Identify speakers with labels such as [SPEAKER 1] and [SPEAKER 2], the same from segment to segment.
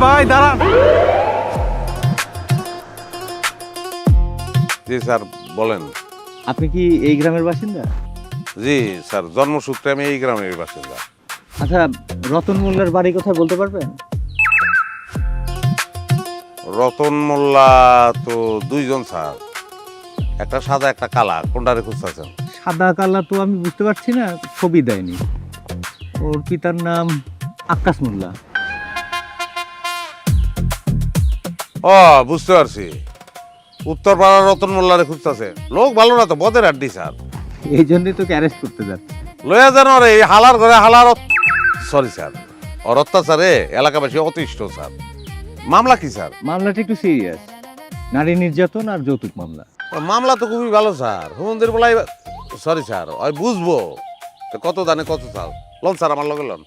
[SPEAKER 1] ভাই দাঁড়ান।
[SPEAKER 2] জি স্যার বলেন।
[SPEAKER 3] আপনি কি এই গ্রামের বাসিন্দা?
[SPEAKER 2] জি স্যার, জন্মসূত্রে আমি এই গ্রামের বাসিন্দা।
[SPEAKER 3] আচ্ছা, রতন মোল্লার বাড়ি কোথায় বলতে পারবেন?
[SPEAKER 2] রতন মোল্লা তো দুইজন স্যার, একটা সাদা একটা কালা, কোনটারে খুঁজতেছেন?
[SPEAKER 3] সাদা কালা তো আমি বুঝতে পারছি না, ছবি দেয়নি। ওর পিতার নাম আক্কাস মোল্লা।
[SPEAKER 2] ও বুঝতে পারছি, উত্তর পাড়ার রতন মোল্লারে খুঁজতেছে। লোক ভালো না তো, বদের আড্ডি স্যার।
[SPEAKER 3] এই জন্যই তোকে অ্যারেস্ট করতে যাচ্ছে।
[SPEAKER 2] লইয়া যান ওরে, এই হালার ঘরে হালার সরি স্যার, ওর অত্যাচারে এলাকাবাসী অতিষ্ঠ স্যার। মামলা কি স্যার?
[SPEAKER 3] মামলাটা একটু সিরিয়াস, নারী নির্যাতন আর যৌতুক মামলা।
[SPEAKER 2] মামলা তো খুবই ভালো স্যার, হুমন্দির বলাই। সরি স্যার, ওই বুঝবো তো কত দানে কত চাল। লন স্যার, আমার লগে লন।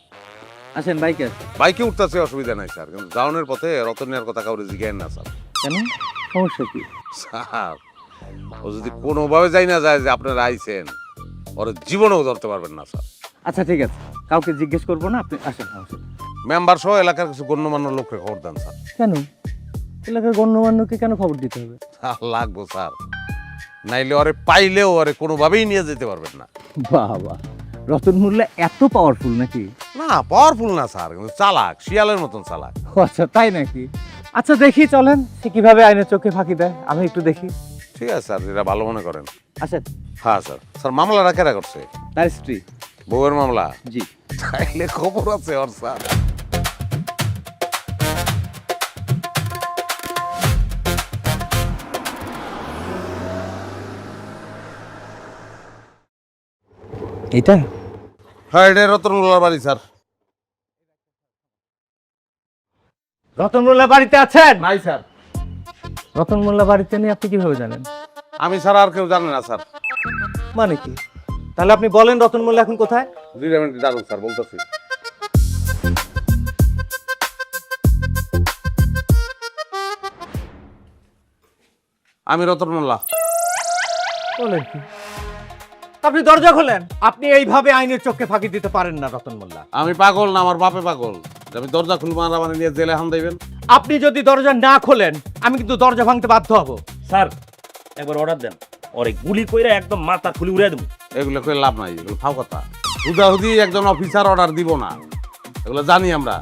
[SPEAKER 3] আসেন, বাইকে আসেন।
[SPEAKER 2] বাইকে উঠতেছে, অসুবিধা নাই স্যার, কিন্তু যাওনের পথে রতনের কথা কাউরে জিজ্ঞেন না স্যার।
[SPEAKER 3] কেন, সমস্যা কি?
[SPEAKER 2] স্যার ও যদি কোনোভাবে যাই না যায় যে আপনারা আইছেন, ওর জীবনেও ধরতে পারবেন না স্যার।
[SPEAKER 3] আচ্ছা ঠিক আছে, কাউকে জিজ্ঞেস করবো না, আপনি আসেন। আসেন।
[SPEAKER 2] মেম্বার সহ এলাকার কিছু গণ্যমান্য লোককে খবর দেন স্যার।
[SPEAKER 3] কেন, এলাকার গণ্যমান্যকে কেন খবর দিতে হবে?
[SPEAKER 2] লাগবো স্যার, নাইলে ওরে পাইলেও ওরে কোনোভাবেই নিয়ে যেতে পারবেন না।
[SPEAKER 3] বাবা, রতন মোল্লা এত পাওয়ারফুল নাকি?
[SPEAKER 2] না পাওয়ারফুল না স্যার, কিন্তু চালাক, শিয়ালের মতন চালাক।
[SPEAKER 3] ও আচ্ছা, তাই নাকি? আচ্ছা দেখি, চলেন সে কিভাবে আইনের চোখে ফাঁকি দেয়, আমি একটু দেখি।
[SPEAKER 2] ঠিক আছে স্যার, যেটা ভালো মনে করেন।
[SPEAKER 3] আসেন।
[SPEAKER 2] হ্যাঁ স্যার। স্যার মামলাটা কেরা করছে?
[SPEAKER 3] তার স্ত্রী।
[SPEAKER 2] বউয়ের মামলা?
[SPEAKER 3] জি।
[SPEAKER 2] তাইলে খবর আছে ওর স্যার।
[SPEAKER 3] এটা
[SPEAKER 2] হ্যাঁ, এটা রতন মোল্লার বাড়ি স্যার।
[SPEAKER 3] রতন মোল্লা বাড়িতে আছেন?
[SPEAKER 2] নাই স্যার।
[SPEAKER 3] রতন মোল্লা বাড়িতে নেই আপনি কিভাবে জানেন?
[SPEAKER 2] আমি ছাড়া আর কেউ জানে না স্যার।
[SPEAKER 3] মানে কি? তাহলে আপনি বলেন রতন মোল্লা এখন কোথায়?
[SPEAKER 2] 2 মিনিট দাঁড়ান স্যার, বলতেছি। আমি রতন মোল্লা।
[SPEAKER 3] বলেন কি? আপনি দরজা খোলেন। আপনি এইভাবে আইনের চোখে ফাঁকি দিতে পারেন না রতন মোল্লা।
[SPEAKER 2] আমি পাগল না, আমার বাপে পাগল যে আমি দরজা খুলবো আর আমার নিয়ে জেলে হান দেবেন।
[SPEAKER 3] আপনি যদি দরজা না খোলেন, আমি কিন্তু দরজা ভাঙতে বাধ্য হব।
[SPEAKER 4] স্যার একবার অর্ডার দেন, ওরে গুলি কইরা একদম মাথা খুলি উড়াই দেবো।
[SPEAKER 2] এগুলো করে লাভ নাই, এগুলো ফাও কথা। হুদাহুদি একজন অফিসার অর্ডার দিব না, এগুলো জানি আমরা।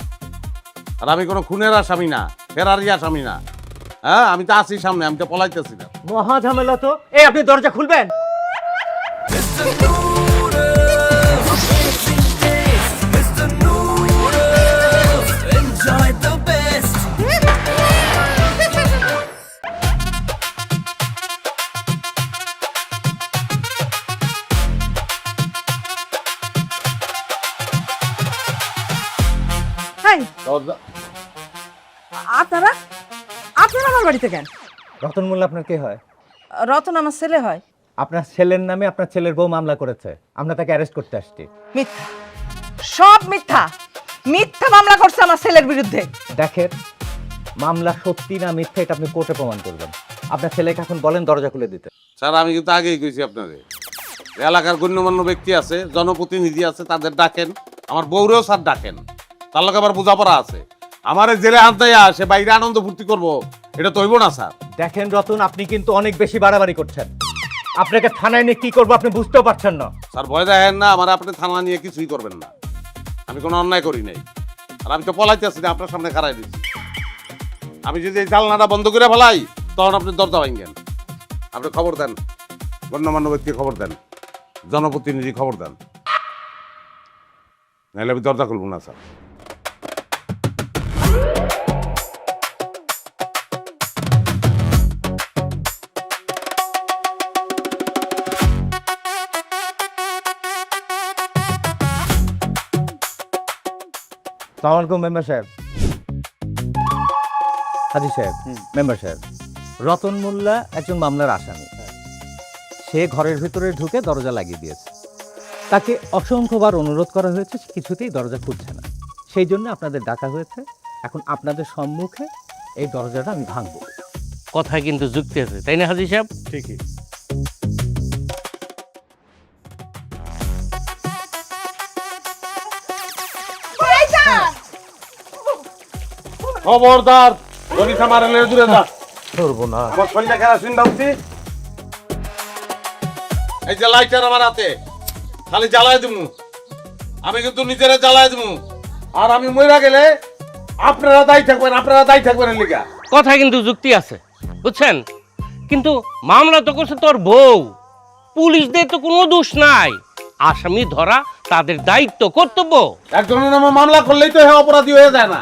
[SPEAKER 2] আর আমি কোনো খুনের আসামি না, ফেরারি আসামি না। হ্যাঁ, আমি তো আছি সামনে, আমি তো পলাইতেছি না।
[SPEAKER 3] মহা ঝামেলা তো। এই আপনি দরজা খুলবেন?
[SPEAKER 5] হাই,
[SPEAKER 2] দরজা
[SPEAKER 5] আপনারা আপনারা আমার বাড়িতে কেন?
[SPEAKER 3] রতন মোল্লা আপনার কে হয়?
[SPEAKER 5] রতন আমার ছেলে হয়।
[SPEAKER 3] আপনার ছেলের নামে আপনার ছেলের বউ মামলা করেছে, আমরা তাকে অ্যারেস্ট করতে আসছি।
[SPEAKER 5] মিথ্যা, সব মিথ্যা। মিথ্যা মামলা করছে আমার ছেলের বিরুদ্ধে।
[SPEAKER 3] দেখেন, মামলা সত্যি না মিথ্যা এটা আপনি কোর্টে প্রমাণ করবেন। আপনার ছেলেকে এখন বলেন দরজা খুলে দিতে।
[SPEAKER 2] স্যার, আমি কিন্তু আগেই কইছি আপনাদের, এলাকার গণ্যমান্য ব্যক্তি আছে, জনপ্রতিনিধি আছে, তাদের ডাকেন। আমার বউরেও স্যার ডাকেন, তার লোক আবার বোঝাপড়া আছে। আমার জেলে হাত দেয়া সে বাইরে আনন্দ ফুর্তি করবো, এটা তো হইব না স্যার।
[SPEAKER 3] দেখেন রতন, আপনি কিন্তু অনেক বেশি বাড়াবাড়ি করছেন। আপনাকে থানায় নিয়ে কি করবো আপনি বুঝতেও পারছেন না।
[SPEAKER 2] স্যার ভয় দেখেন না, আমার আপনি থানা নিয়ে কিছুই করবেন না। আমি কোনো অন্যায় করি নাই, আর আমি তো পলাইতে আছি না, আপনার সামনে খাড়াই দিচ্ছি। আমি যদি এই জানলাটা বন্ধ করে ফেলাই, তখন আপনি দরজা ভাঙেন। আপনি খবর দেন, গণ্যমান্য ব্যক্তি খবর দেন, জনপ্রতিনিধি খবর দেন, নাহলে আমি দরজা খুলবো না স্যার।
[SPEAKER 3] আসসালামু আলাইকুম মেম্বার সাহেব। হাজি সাহেব, মেম্বার সাহেব, রতন মোল্লা একজন মামলার আসামি। সে ঘরের ভিতরে ঢুকে দরজা লাগিয়ে দিয়েছে। তাকে অসংখ্যবার অনুরোধ করা হয়েছে, সে কিছুতেই দরজা খুলছে না। সেই জন্য আপনাদের ডাকা হয়েছে। এখন আপনাদের সম্মুখে এই দরজাটা আমি ভাঙবো।
[SPEAKER 4] কথায় কিন্তু যুক্তি আছে, তাই না হাজি সাহেব?
[SPEAKER 3] ঠিকই।
[SPEAKER 2] খবরদার গরিসা মারলে দূরে যা
[SPEAKER 1] ধরবো না।
[SPEAKER 2] আমার শরীরে কেরাসিন দাউছি এই যে লাইটার আমার হাতে খালি জ্বালায় দিমু আমি কিন্তু নিজেরা জ্বালায় দিমু আর আমি মইরা গেলে আপনারা দায়ী থাকবেন এর লিগা
[SPEAKER 6] কথা কিন্তু যুক্তি আছে বুঝছেন, কিন্তু মামলা তো করছে তোর বউ, পুলিশদের তো কোনো দোষ নাই, আসামি ধরা তাদের দায়িত্ব কর্তব্য।
[SPEAKER 2] একজনের নামে মামলা করলেই তো হ্যাঁ অপরাধী হয়ে যায় না।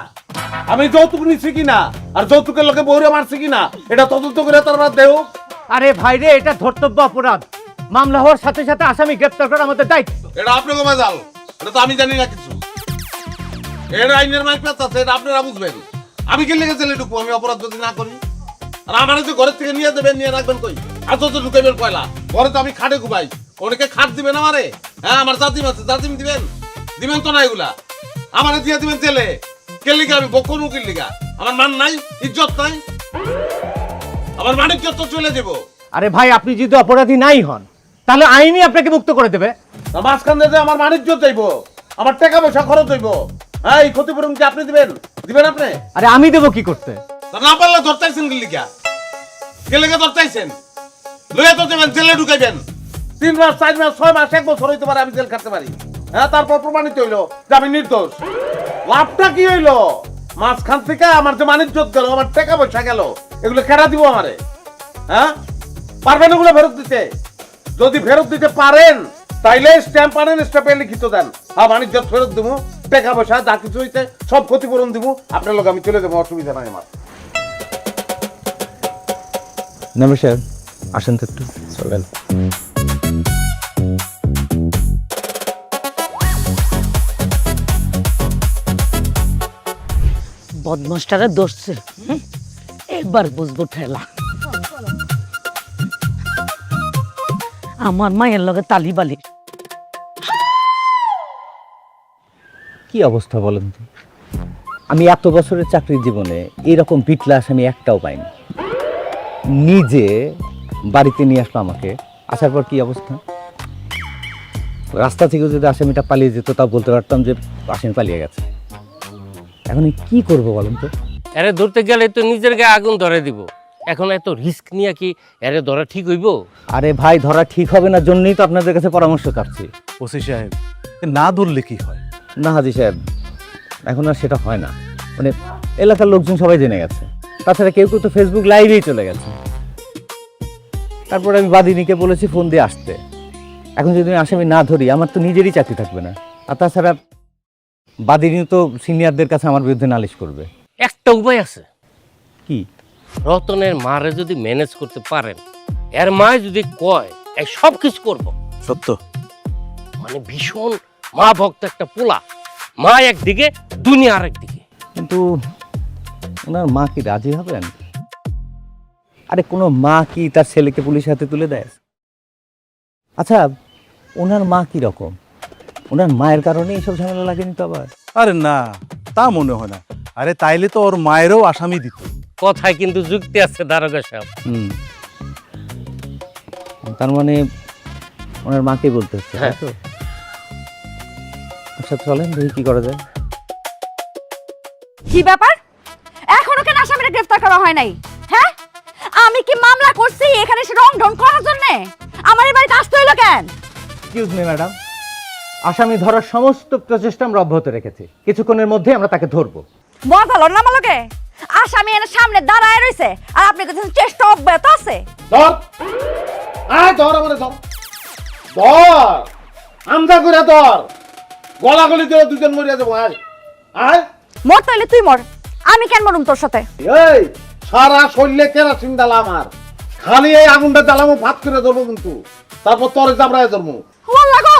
[SPEAKER 2] আমি যৌতুক নিচ্ছি কিনা আর যৌতুকের লোকে বউরে মারছি কিনা এটা তদন্ত করে তারপর দেও।
[SPEAKER 3] আরে ভাই রে, এটা ধর্তব্য অপরাধ। মামলা হওয়ার সাথে সাথে আসামি গ্রেপ্তার করা আমাদের দায়িত্ব।
[SPEAKER 2] এটা আপনাকে মেজাল, এটা তো আমি জানি না কিছু। এর আইনের মাইক আছে, এটা আপনারা বুঝবেন। আমি কি লেগে জেলে ঢুকবো আমি অপরাধ যদি না করি? আর আমার যে ঘরের থেকে নিয়ে দেবেন, নিয়ে রাখবেন কই? আর তো ঢুকাইবেন কয়লা ঘরে, তো আমি খাটে ঘুমাই। অনেকে খাট দিবেন আমারে, হ্যাঁ আমার জাতিম আছে, জাতিম দিবেন তো না এগুলা। আমারে দিয়ে দিবেন জেলে। কে লিগা আমি বকর মুখির লিগা? আমার মান নাই, ইজ্জত নাই, আমার মান ইজ্জত তো চলে যাবো।
[SPEAKER 3] আরে ভাই, আপনি যদি অপরাধী নাই হন তাহলে আইনই আপনাকে মুক্ত করে দেবে।
[SPEAKER 2] মাঝখান দিয়ে আমার মান ইজ্জত যাইবো, আমার টাকা পয়সা খরচ হইবো। হ্যাঁ, এই ক্ষতিপূরণ কি আপনি দিবেন? আপনি?
[SPEAKER 3] আরে আমি দেবো কি করতে?
[SPEAKER 2] না পারলে ধরতেছেন কি লিগা? কে লিগা ধরতেছেন? লইয়া তো দেবেন, জেলে ঢুকাইবেন। 3 মাস 4 মাস 6 মাস 1 বছর হইতে পারে আমি জেল খাটতে পারি। হ্যাঁ, তারপর প্রমাণিত হইলো যে আমি নির্দোষ। লাভটা কি হইলো? মাঝখান থেকে আমার যে মান ইজ্জত গেল, আমার টাকা পয়সা গেল, এগুলো কেনা দিব আমারে? হ্যাঁ, পারবেন এগুলো ফেরত দিতে? যদি ফেরত দিতে পারেন তাইলে স্ট্যাম্প আনেন, স্ট্যাম্পে লিখিত দেন, হ্যাঁ মান ইজ্জত ফেরত দিব, টাকা পয়সা যা কিছু হইতে সব ক্ষতিপূরণ দিব। আপনার লোক আমি চলে যাবো, অসুবিধা নাই আমার।
[SPEAKER 3] মেম্বার সাহেব আসেন তো একটু। চলেন।
[SPEAKER 7] বদমাসটারে ধরছে, এবার বুঝবো ঠেলা। আমার মায়ের লগে তালিবালি।
[SPEAKER 3] কি অবস্থা বলেন তো? আমি এত বছরের চাকরির জীবনে এরকম বিটলাস আমি একটাও পাইনি। নিজে বাড়িতে নিয়ে আসলো আমাকে, আসার পর কি অবস্থা? রাস্তা থেকে যদি আসামিটা পালিয়ে যেত তাও বলতে পারতাম যে আসামি পালিয়ে গেছে। এখন কি করব বলেন তো?
[SPEAKER 6] এরে ধরতে গেলে তো নিজের গায়ে আগুন ধরে দিব। এখন এত রিস্ক নিয়ে কি এরে ধরা ঠিক হইব?
[SPEAKER 3] আরে ভাই, ধরা ঠিক হবে না জন্যই তো আপনাদের কাছে পরামর্শ চাচ্ছি।
[SPEAKER 1] ওসি সাহেব, না ধরলে কি হয়?
[SPEAKER 3] না হাজি সাহেব, এখন আর সেটা হয় না। মানে এলাকার লোকজন সবাই জেনে গেছে, তাছাড়া কেউ কেউ তো ফেসবুক লাইভেই চলে গেছে। তারপর আমি বাদিনীকে বলেছি ফোন দিয়ে আসতে। এখন যদি আমি আসামি না ধরি আমার তো নিজেরই চাকরি থাকবে না। আর তাছাড়া বাদিনী তো সিনিয়রদের কাছে আমার বিরুদ্ধে নালিশ করবে।
[SPEAKER 6] একটা উপায় আছে।
[SPEAKER 3] কি?
[SPEAKER 6] রতনের মারে যদি ম্যানেজ করতে পারেন, এর মায় যদি কয় এই সব কিছু করবো,
[SPEAKER 1] সত্য?
[SPEAKER 6] মানে ভীষণ মা ভক্ত একটা পোলা, মা একদিকে দুনিয়া আরেকদিকে।
[SPEAKER 3] কিন্তু ওনার মা কি রাজি হবেন? আরে কোনো মা কি তার ছেলেকে পুলিশ হাতে তুলে দেয়? আচ্ছা, ওনার মা কি রকম? ওনার মায়ের কারণে এইসব ঝামেলা লাগেনি তো আবার?
[SPEAKER 1] আরে না, তা মনে হয় না। আরে তাইলে তো ওর মায়েরও আসামি দিত।
[SPEAKER 6] কথায় কিন্তু যুক্তি আছে দারোগা সাহেব।
[SPEAKER 3] তার মানে ওনার মাকে বলতে হচ্ছে, তাই তো? আচ্ছা চলেন দেখি কি করা যায়।
[SPEAKER 8] কি ব্যাপার? এখনো কেন আসামিরা গ্রেফতার করা হয় নাই? হ্যাঁ, আমি কি মামলা করছি এখানে সে রং ঢং করার জন্য? আমার এই বাড়িতে আসতে হইলো কেন?
[SPEAKER 3] এক্সকিউজ মি ম্যাডাম, আসামি ধরার সমস্ত প্রচেষ্টা আমরা অব্যাহত রেখেছি। কিছুক্ষণের মধ্যে আমরা তাকে ধরবো।
[SPEAKER 8] মজা হলো না আমাকে? আসামি এনে সামনে দাঁড়ায় রইছে আর আপনি কাছে চেষ্টা অব্যাহত আছে।
[SPEAKER 2] ধর, আয় ধর, আমারে ধর, ধর, আমদা করে ধর, গলাগলি দিয়ে দুজন মরিয়া যাবো। আয় আয়,
[SPEAKER 8] মর তাইলে তুই মর, আমি কেন মরুম তোর সাথে?
[SPEAKER 2] এই সারা শরীরে কেরাসিন ডালা আমার, খালি এই আগুনটা জ্বালামো, ভাত করে ধরবো কিন্তু, তারপর তোরে জাবরায় ধরবো।
[SPEAKER 8] ওয়াল্লাহ গো,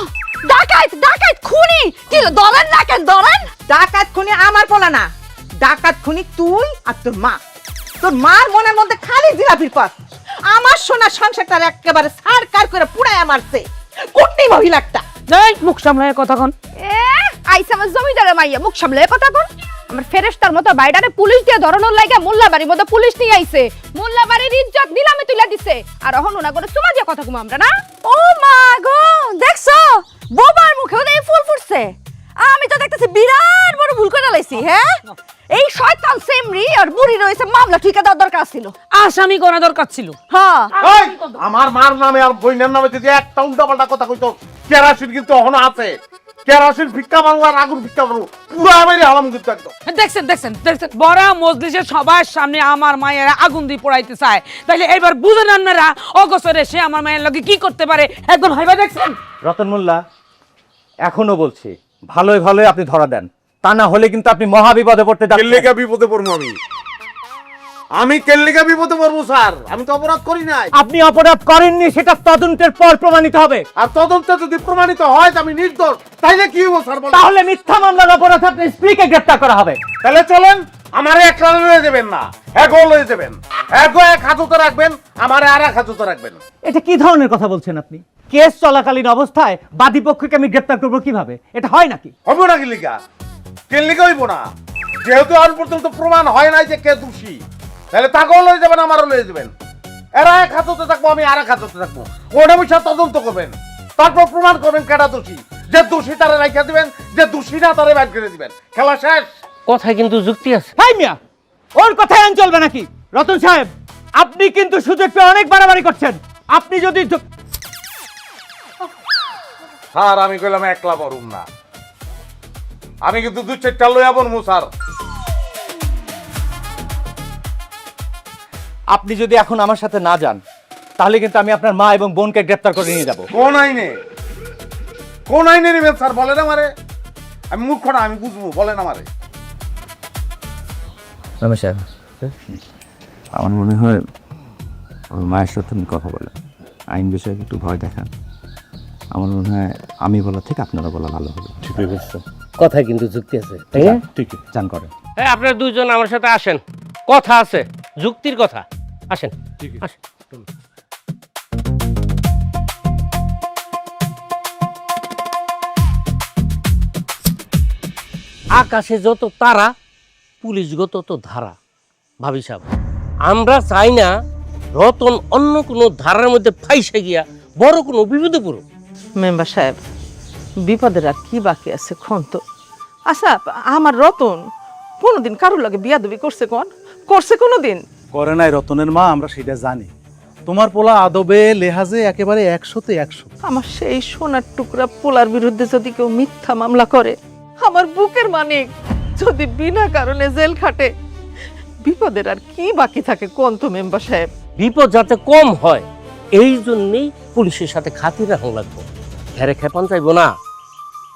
[SPEAKER 8] ডাকাত ডাকাত খুনি! কি ধরেন না কেন? ধরেন।
[SPEAKER 5] ডাকাত খুনি আমার পোলা না, ডাকাত খুনি তুই আর তোর মা। তোর মার মনের মধ্যে খালি জিলাপির পথ। আমার সোনা সংসারটা একেবারে সারকার করে পুড়ায় মারছে কুটনি মহিলাটা।
[SPEAKER 7] এই মুখ সামলায় কথা কন।
[SPEAKER 8] আইসা আমার জমিদারের মাইয়া, মুখ সামলে কথা বল। আমার ফেরেশতার মতো বাইডারে পুলিশ দিয়ে ধরানোর লাগা মোল্লাবাড়ির মধ্যে পুলিশ নিয়ে আইছে। মোল্লাবাড়ির ইজ্জত নিলামে তুলে দিছে। আর এখন ওনা করে চুমা দিয়ে কথা কম আমরা না। ও মা গো, দেখছো বোবার মুখে ওদের ফুল ফুটছে। আমি তো দেখতেছি বিরাট বড় ভুল করে লাইছি। হ্যাঁ, এই শয়তান সেমরি আর বুড়ি রয়েছে মামলা ঠিকা দেওয়ার দরকার ছিল।
[SPEAKER 7] আসামি করা দরকার ছিল।
[SPEAKER 8] হ্যাঁ
[SPEAKER 2] এই, আমার মার নামে আর বইনের নামে যদি একটা উল্টাপাল্টা কথা কইতো, কেরাসিন কিন্তু এখনো আছে। কেরাসিন ভিক্ষা মারবো আর আগুন ভিক্ষা মারবো, পুরো আমারই আলাম কিন্তু একদম।
[SPEAKER 7] দেখছেন দেখছেন দেখছেন, বড় মজলিসের সবার সামনে আমার মায়ের আগুন দিয়ে পোড়াইতে চায়, তাইলে এবার বুঝেন আপনারা অগোচরে সে আমার মায়ের লগে কি করতে পারে একদম ভাইবা দেখছেন।
[SPEAKER 3] রতন মোল্লা, এখনো বলছি ভালোই ভালোই আপনি ধরা দেন, তা না হলে কিন্তু আপনি মহাবিপদে পড়তে যাচ্ছেন।
[SPEAKER 2] কেল্লিকা বিপদে পড়বো আমি কেল্লিকা বিপদে পড়বো স্যার? আমি তো অপরাধ করি নাই।
[SPEAKER 3] আপনি অপরাধ করেননি, সেটা তদন্তের পর প্রমাণিত হবে।
[SPEAKER 2] আর তদন্তে যদি প্রমাণিত হয় যে আমি নির্দোষ, তাইলে কি হবো স্যার বলেন?
[SPEAKER 3] তাহলে মিথ্যা মামলার অপরাধে আপনার স্ত্রীকে গ্রেফতার করা হবে।
[SPEAKER 2] তাহলে চলেন, আমারে একলা লয়ে যাবেন না, এগো লয়ে যাবেন। এগো এক হাজতে রাখবেন, আমারে আর এক হাজতে রাখবেন।
[SPEAKER 3] এটা কি ধরনের কথা বলছেন আপনি? কেস চলাকালীন অবস্থায় বাদী পক্ষকে আমি গ্রেফতার করবো কিভাবে? এটা হয় নাকি?
[SPEAKER 2] হবো না কেল্লিকা? কেল্লিকা হইব না, যেহেতু আর পর্যন্ত প্রমাণ হয় নাই যে কে দোষী, তাহলে তাকেও লয়ে যাবেন, আমারও লয়ে যাবেন। এরা এক হাজতে থাকবো, আমি আর এক হাজতে থাকবো। ওটা বিষয় তদন্ত করবেন, তারপর প্রমাণ করবেন কেটা দোষী। যে দোষী তারা রাইখা দিবেন, যে দোষী না তারা বাইর করে দিবেন। খেলা শেষ।
[SPEAKER 6] কথায় কিন্তু যুক্তি আছে।
[SPEAKER 3] হাই মিয়া, ওর কথায় আইন চলবে নাকি? রতন সাহেব, আপনি কিন্তু সুযোগ পেয়ে অনেক বাড়াবাড়ি করছেন। আপনি যদি
[SPEAKER 2] স্যার আমি কইলাম একলা পড়ুম না, আমি কিন্তু দু চারটা লইয়া বনমু স্যার।
[SPEAKER 3] আপনি যদি এখন আমার সাথে না যান, তাহলে কিন্তু আমি আপনার মা এবং বোনকে গ্রেফতার করে নিয়ে যাব।
[SPEAKER 2] কোন আইনে? কোন আইনে নেবেন স্যার বলেন আমারে? আমি মূর্খ না, আমি বুঝবো, বলেন আমারে।
[SPEAKER 3] রমেশ সাহেব, আমার মনে হয় ওর মায়ের সাথে আপনি কথা বলেন, আইন বিষয়ে একটু ভয় দেখান। আমার মনে হয় আমি বলা থেকে আপনারা বলা ভালো হবে।
[SPEAKER 6] ঠিক আছে, কথায় কিন্তু যুক্তি আছে, তাই না?
[SPEAKER 3] ঠিক চান করেন।
[SPEAKER 6] হ্যাঁ, আপনারা দুইজন আমার সাথে আসেন, কথা আছে, যুক্তির কথা। আসেন আসেন। আকাশে যত তারা, পুলিশগত তত ধারা। ভাবি সাহেব, আমরা চাই না রতন অন্য কোনো ধারার মধ্যে ফাইসে গিয়া বড় কোনো বিপদে পড়ুক।
[SPEAKER 5] মেম্বার সাহেব, বিপদের আর কি বাকি আছে কোন তো? আচ্ছা, আমার রতন কোনোদিন কারোর লাগে বিয়াদবি করছে? করছে কোনোদিন?
[SPEAKER 1] করে নাই রতনের মা, আমরা সেটা জানি। তোমার পোলা আদবে লেহাজে একেবারে 100তে 100।
[SPEAKER 5] আমার সেই সোনার টুকরা পোলার বিরুদ্ধে যদি কেউ মিথ্যা মামলা করে, আমার বুকের মানিক যদি বিনা কারণে জেল খাটে, বিপদের আর কি বাকি থাকে কোন তো মেম্বার সাহেব?
[SPEAKER 6] বিপদ যাতে কম হয় এই জন্যেই পুলিশের সাথে খাতির রাখা লাগবে। ঘেরে খেপান চাইবো না,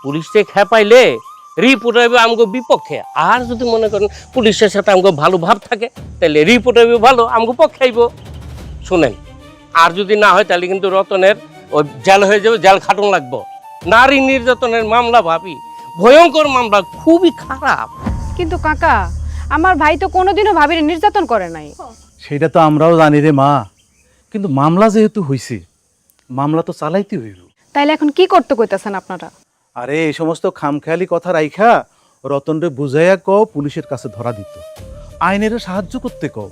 [SPEAKER 6] পুলিশে খেপাইলে রিপোর্ট হইবে আমগো বিপক্ষে। আর যদি মনে করেন পুলিশের সাথে আমগো ভালো ভাব থাকে, তাহলে রিপোর্ট হইবে ভালো, আমগো পক্ষে আইব। শুনেন, আর যদি না হয় তাহলে কিন্তু রতনের ওই জেল হয়ে যাবে, জেল খাটন লাগবো। নারী নির্যাতনের মামলা ভাবি ভয়ঙ্কর মামলা, খুবই খারাপ।
[SPEAKER 8] কিন্তু কাকা, আমার ভাই তো কোনোদিনও ভাবির নির্যাতন করে নাই।
[SPEAKER 1] সেটা তো আমরাও জানি রে মা, কিন্তু মামলা যেহেতু হইছে, মামলা তো চালাইতে হইব।
[SPEAKER 8] তাইলে এখন কি করতে কইতাছেন আপনারা?
[SPEAKER 1] আরে এই সমস্ত খামখেয়ালি কথা রাইখা রতনরে বুঝাইয়া কও পুলিশের কাছে ধরা দিত, আইনের সাহায্য করতে কও।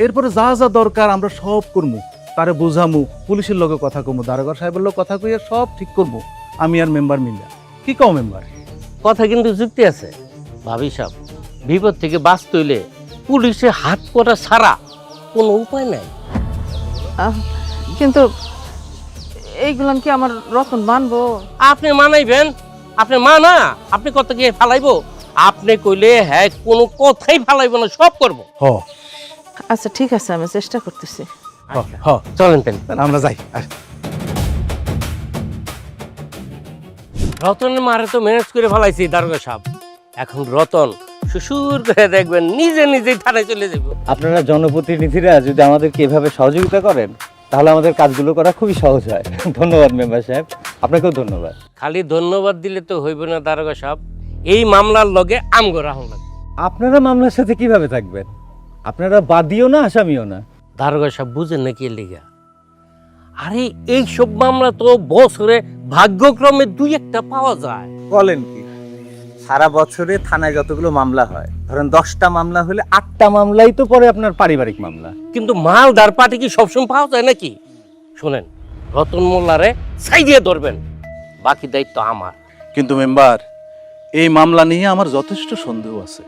[SPEAKER 1] এরপরে যা যা দরকার আমরা সব করবো, তারে বুঝামু, পুলিশের লগে কথা কমু, দারোগা সাহেবের লোক কথা কইয়া সব ঠিক করবো, আমি আর মেম্বার মিলা। কি কও মেম্বার?
[SPEAKER 6] কথা কিন্তু যুক্তি আছে। ভাবি সাহেব, বিপদ থেকে বাঁচতে হইলে পুলিশে হাত করা ছাড়া কোনো উপায় নাই।
[SPEAKER 5] কিন্তু এইগুলান কি আমার রতন মানবো?
[SPEAKER 6] আপনি মানাইবেন, আপনি মানা, আপনি কত গিয়ে ফালাইবো? আপনি কইলে হ্যাঁ কোনো কথাই ফালাইব না, সব করবো।
[SPEAKER 1] হ
[SPEAKER 5] আচ্ছা ঠিক আছে, আমি চেষ্টা করতেছি।
[SPEAKER 1] হ হ,
[SPEAKER 6] চলেন তেন
[SPEAKER 1] আমরা যাই।
[SPEAKER 6] রতনের মারে তো ম্যানেজ করে ফেলাইছি দারোগা সাহেব, এখন রতন শ্বশুর করে দেখবেন নিজে নিজেই থানায় চলে যাব।
[SPEAKER 3] আপনারা জনপ্রতিনিধিরা যদি আমাদেরকে এভাবে সহযোগিতা করেন, তাহলে আমাদের কাজগুলো করা খুবই সহজ হয়। ধন্যবাদ মেম্বার সাহেব, আপনাকেও ধন্যবাদ।
[SPEAKER 6] খালি ধন্যবাদ দিলে তো হইব না দারোগা সাহেব, এই মামলার লগে আমগো রাহুল লাগবে।
[SPEAKER 3] আপনারা মামলার সাথে কিভাবে থাকবেন? আপনারা বাদীও না, আসামিও না।
[SPEAKER 6] দারোগা সাহেব বুঝেন নাকি এর লিগা? আরে এই সব মামলা তো বছরে ভাগ্যক্রমে দুই একটা পাওয়া যায়।
[SPEAKER 3] বলেন কি, সারা বছরে থানায় যতগুলো মামলা হয়, ধরেন 10টা মামলা হলে 8টা মামলাই তো পরে আপনার পারিবারিক মামলা।
[SPEAKER 6] কিন্তু মালদার পাটি কি সবসময় পাওয়া যায় নাকি? শোনেন, রতন মোল্লারে সাইডিয়ে ধরবেন, বাকি দায়িত্ব আমার।
[SPEAKER 1] কিন্তু মেম্বার, এই মামলা নিয়ে আমার যথেষ্ট সন্দেহ আছে।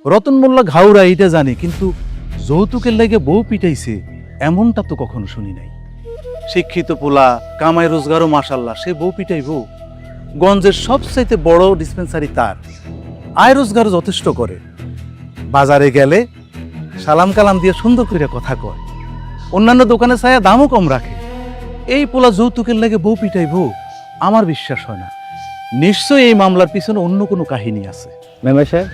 [SPEAKER 1] রতন মোল্লা ঘাউরা এইটা জানি, কিন্তু যৌতুকের লাগে বউ পিটাইছে এমনটা তো কখনো শুনি নাই। শিক্ষিত পোলা, কামাই রোজগারও মাশাল্লাহ, সে বউ পিটাইব? গঞ্জের সবচাইতে বড় ডিসপেন্সারি তার, আয় রোজগারও যথেষ্ট করে। বাজারে গেলে সালাম কালাম দিয়ে সুন্দর করে কথা কয়, অন্যান্য দোকানে ছায়া দামও কম রাখে। এই পোলা যৌতুকের লাগে বউ পিটাইব? আমার বিশ্বাস হয় না। নিশ্চয়ই এই মামলার পিছনে অন্য কোনো কাহিনী আছে।
[SPEAKER 3] মেম্বার সাহেব,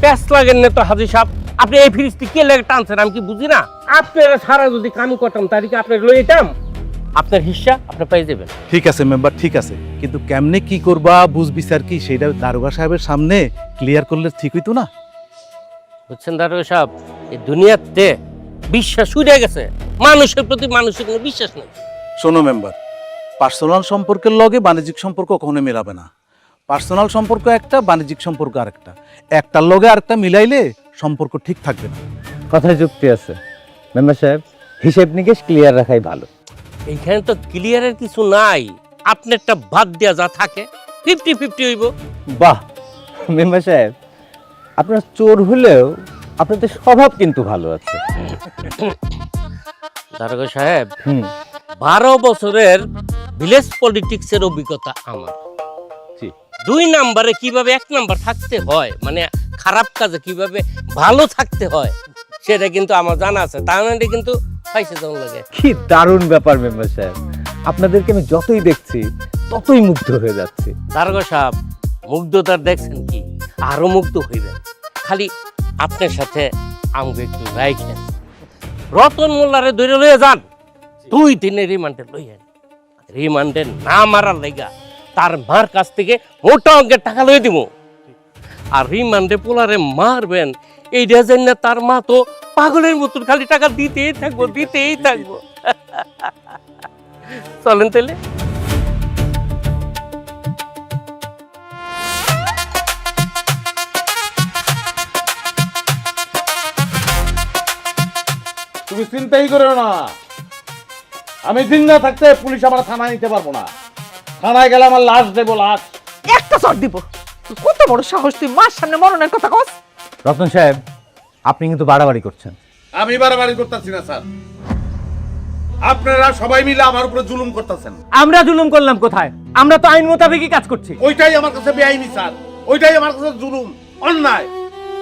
[SPEAKER 6] প্যাস লাগেন না তো হাজি সাহেব, আপনি এই ফ্রিজটি কে লেগে টানছেন আমি কি বুঝি না? আপনারা সারা যদি কাম করতাম তারিখে আপনার লই যেতাম, আপনার হিস্সা আপনি পেয়ে যাবেন।
[SPEAKER 1] ঠিক আছে মেম্বার, ঠিক আছে, কিন্তু কেমনে কি করবা, বুঝ বিচার কি, সেটা দারোগা সাহেবের সামনে ক্লিয়ার করলে ঠিক হইতো না?
[SPEAKER 6] বুঝছেন দারোগা সাহেব, এই দুনিয়াতে বিশ্বাস উড়ে গেছে, মানুষের প্রতি মানুষের কোনো বিশ্বাস নেই।
[SPEAKER 1] শোনো মেম্বার, পার্সোনাল সম্পর্কের লগে বাণিজ্যিক সম্পর্ক কখনো মেলাবে না। পার্সোনাল সম্পর্ক একটা, বাণিজ্যিক সম্পর্ক আরেকটা। একটার লগে আরেকটা মিলাইলে সম্পর্ক ঠিক থাকবে না।
[SPEAKER 3] কথায় যুক্তি আছে। মেম্বার সাহেব, হিসেব নিকেশ ক্লিয়ার রাখাই ভালো।
[SPEAKER 6] এইখানে তো ক্লিয়ারের কিছু নাই, আপনারটা বাদ দেওয়া যা থাকে 50-50 হইব।
[SPEAKER 3] বাহ মেম্বার সাহেব, আপনার চোর হলেও আপনাদের স্বভাব কিন্তু ভালো আছে।
[SPEAKER 6] দারোগা সাহেব,
[SPEAKER 3] হুম
[SPEAKER 6] 12 বছরের ভিলেজ পলিটিক্সের অভিজ্ঞতা আমার।
[SPEAKER 3] জি।
[SPEAKER 6] 2 নাম্বারে কিভাবে 1 নাম্বার থাকতে হয়, মানে খারাপ কাজে কিভাবে ভালো থাকতে হয়, সেটা কিন্তু আমার জানা আছে। তার মানে কিন্তু পাইছে যেমন লাগে।
[SPEAKER 3] কি দারুণ ব্যাপার মেম্বার সাহেব, আপনাদেরকে আমি যতই দেখছি ততই মুগ্ধ হয়ে যাচ্ছি।
[SPEAKER 6] দারোগা সাহেব, মুগ্ধতার দেখছেন কি, আরো মুগ্ধ হইবেন। খালি আপনার সাথে আমাকে একটু রাইখেন, রতন মোল্লারে ধরে লইয়া যান, 2 দিনের রিমান্ডে লইয়েন। রিমান্ডে না মারার লাইগা তার মার কাছ থেকে মোটা অঙ্কের টাকা লইয়ে দিব। আর রিমান্ডে পোলারে মারবেন, এইটা জানি না তার মা তো পাগলের মতন খালি টাকা দিতেই থাকবো, দিতেই থাকবো। চলেন তাহলে।
[SPEAKER 2] তুমি চিন্তাই করো না, আমি জিন্দা থাকতে পুলিশ আমার থানায় নিতে পারবো না। থানায় গেলে আমার লাশ দেবো, লাশ।
[SPEAKER 5] একটা চট দিব। তুই কত বড় সাহস, তুই মার সামনে মরণের কথা কস?
[SPEAKER 3] রতন সাহেব, আপনি কিন্তু বাড়াবাড়ি করছেন।
[SPEAKER 2] আমি বাড়াবাড়ি করতেছি না স্যার, আপনারা সবাই মিলে আমার উপরে জুলুম করতেছেন।
[SPEAKER 3] আমরা জুলুম করলাম কোথায়? আমরা তো আইন মোতাবেকই কাজ করছি।
[SPEAKER 2] ওইটাই আমার কাছে বেআইনি স্যার, ওইটাই আমার কাছে জুলুম, অন্যায়।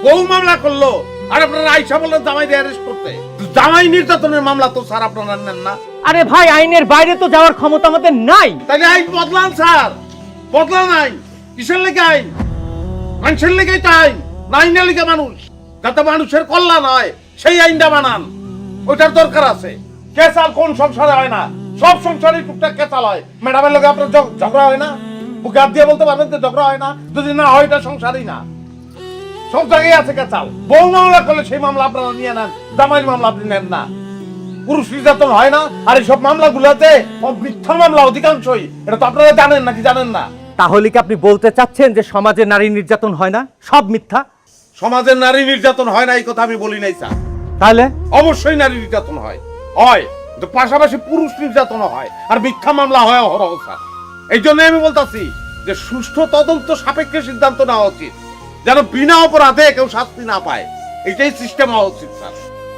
[SPEAKER 2] বউ মামলা করলো আর আপনারা আইসা বললেন জামাই অ্যারেস্ট করতে। জামাই নির্যাতনের মামলা তো স্যার আপনারা নেন না।
[SPEAKER 3] আরে ভাই, আইনের বাইরে তো যাওয়ার ক্ষমতা আমাদের নাই।
[SPEAKER 2] তাহলে আইন বদলান স্যার, বদলান আইন। কিসের লেগে আইন? মানুষের লেগেই তো আইন, না আইনের লেগে মানুষ, যাতে মানুষের কল্যাণ হয় সেই আইনটা বানান। ওইটার দরকার আছে। কেসাল কোন সংসারে হয় না? সব সংসারে টুকটাক কেসাল হয়। ম্যাডামের লগে আপনার ঝগড়া হয় না? বুকে হাত দিয়ে বলতে পারবেন যে ঝগড়া হয় না? যদি না হয় এটা সংসারই না, সব জায়গায় আছে কেসাল। বউ মামলা করলে সেই মামলা আপনারা নিয়ে নেন, জামাইয়ের মামলা আপনি নেন না। পুরুষ নির্যাতন হয় না, আর এই সব মামলাগুলোতে মিথ্যা মামলা অধিকাংশই। এটা তো আপনারা জানেন নাকি জানেন না?
[SPEAKER 3] তাহলে কি আপনি বলতে চাচ্ছেন যে সমাজে নারী নির্যাতন হয় না, সব মিথ্যা?
[SPEAKER 2] সমাজের নারী নির্যাতন হয় না এই কথা আমি বলি নাই স্যার।
[SPEAKER 3] তাহলে
[SPEAKER 2] অবশ্যই নারী নির্যাতন হয়, কিন্তু পাশাপাশি পুরুষ নির্যাতন হয়, আর মিথ্যা মামলা হয় অহরহ স্যার। এই জন্য আমি বলতাছি যে সুষ্ঠু তদন্ত সাপেক্ষে সিদ্ধান্ত নেওয়া উচিত, যেন বিনা অপরাধে কেউ শাস্তি না পায়। এটাই সিস্টেম হওয়া উচিত স্যার।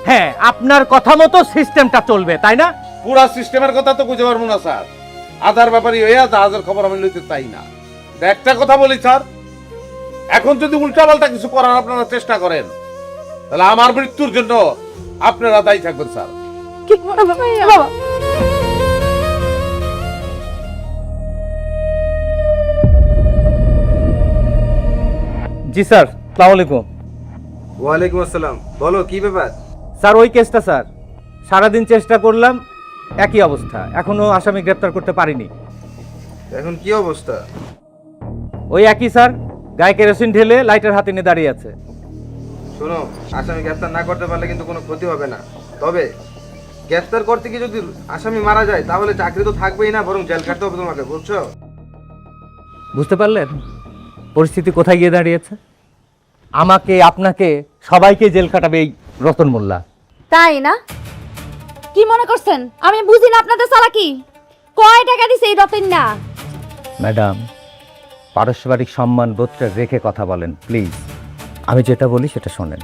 [SPEAKER 3] হ্যাঁ, আপনার কথা মতো সিস্টেমটা চলবে, তাই না?
[SPEAKER 2] পুরা সিস্টেমের কথা তো বুঝতে পারবো না স্যার। আধার ব্যাপারই হইয়া জাহাজের খবর আমি লইতে চাই না। একটা কথা বলি স্যার, এখন যদি উল্টাপাল্টা কিছু করার আপনারা চেষ্টা করেন, তাহলে আমার মৃত্যুর জন্য আপনারা দায়ী থাকবেন স্যার।
[SPEAKER 5] কি বাবা, বাবা।
[SPEAKER 3] জি স্যার, আসসালামু আলাইকুম।
[SPEAKER 9] ওয়ালাইকুম আসসালাম। বলো কি ব্যাপার?
[SPEAKER 3] স্যার ওই কেসটা স্যার, সারাদিন চেষ্টা করলাম, একই অবস্থা, এখনো আসামি গ্রেপ্তার করতে পারিনি।
[SPEAKER 9] এখন কি অবস্থা?
[SPEAKER 3] ওই একই স্যার, গায়ে কেরোসিন ঢেলে লাইটার হাতে নিয়ে দাঁড়িয়ে আছে।
[SPEAKER 9] শোনো, আসামি গ্রেফতার না করতে পারলে কিন্তু কোনো ক্ষতি হবে না। তবে গ্রেফতার করতে গিয়ে যদি আসামি মারা যায় তাহলে চাকরি তো থাকবেই না, বরং জেল কাটতে হবে তোমাকে, বুঝছো?
[SPEAKER 3] বুঝতে পারলেন পরিস্থিতি কোথায় গিয়ে দাঁড়িয়েছে? আমাকে, আপনাকে, সবাইকে জেল কাটাবে এই রতন মোল্লা।
[SPEAKER 8] তাই না? কি মনে করছেন আমি বুঝি না আপনাদের চালাকি? কয় টাকা দিছে এই রতন না?
[SPEAKER 3] ম্যাডাম, পারস্পরিক সম্মান বোধটা রেখে কথা বলেন প্লিজ। আমি যেটা বলি সেটা শোনেন।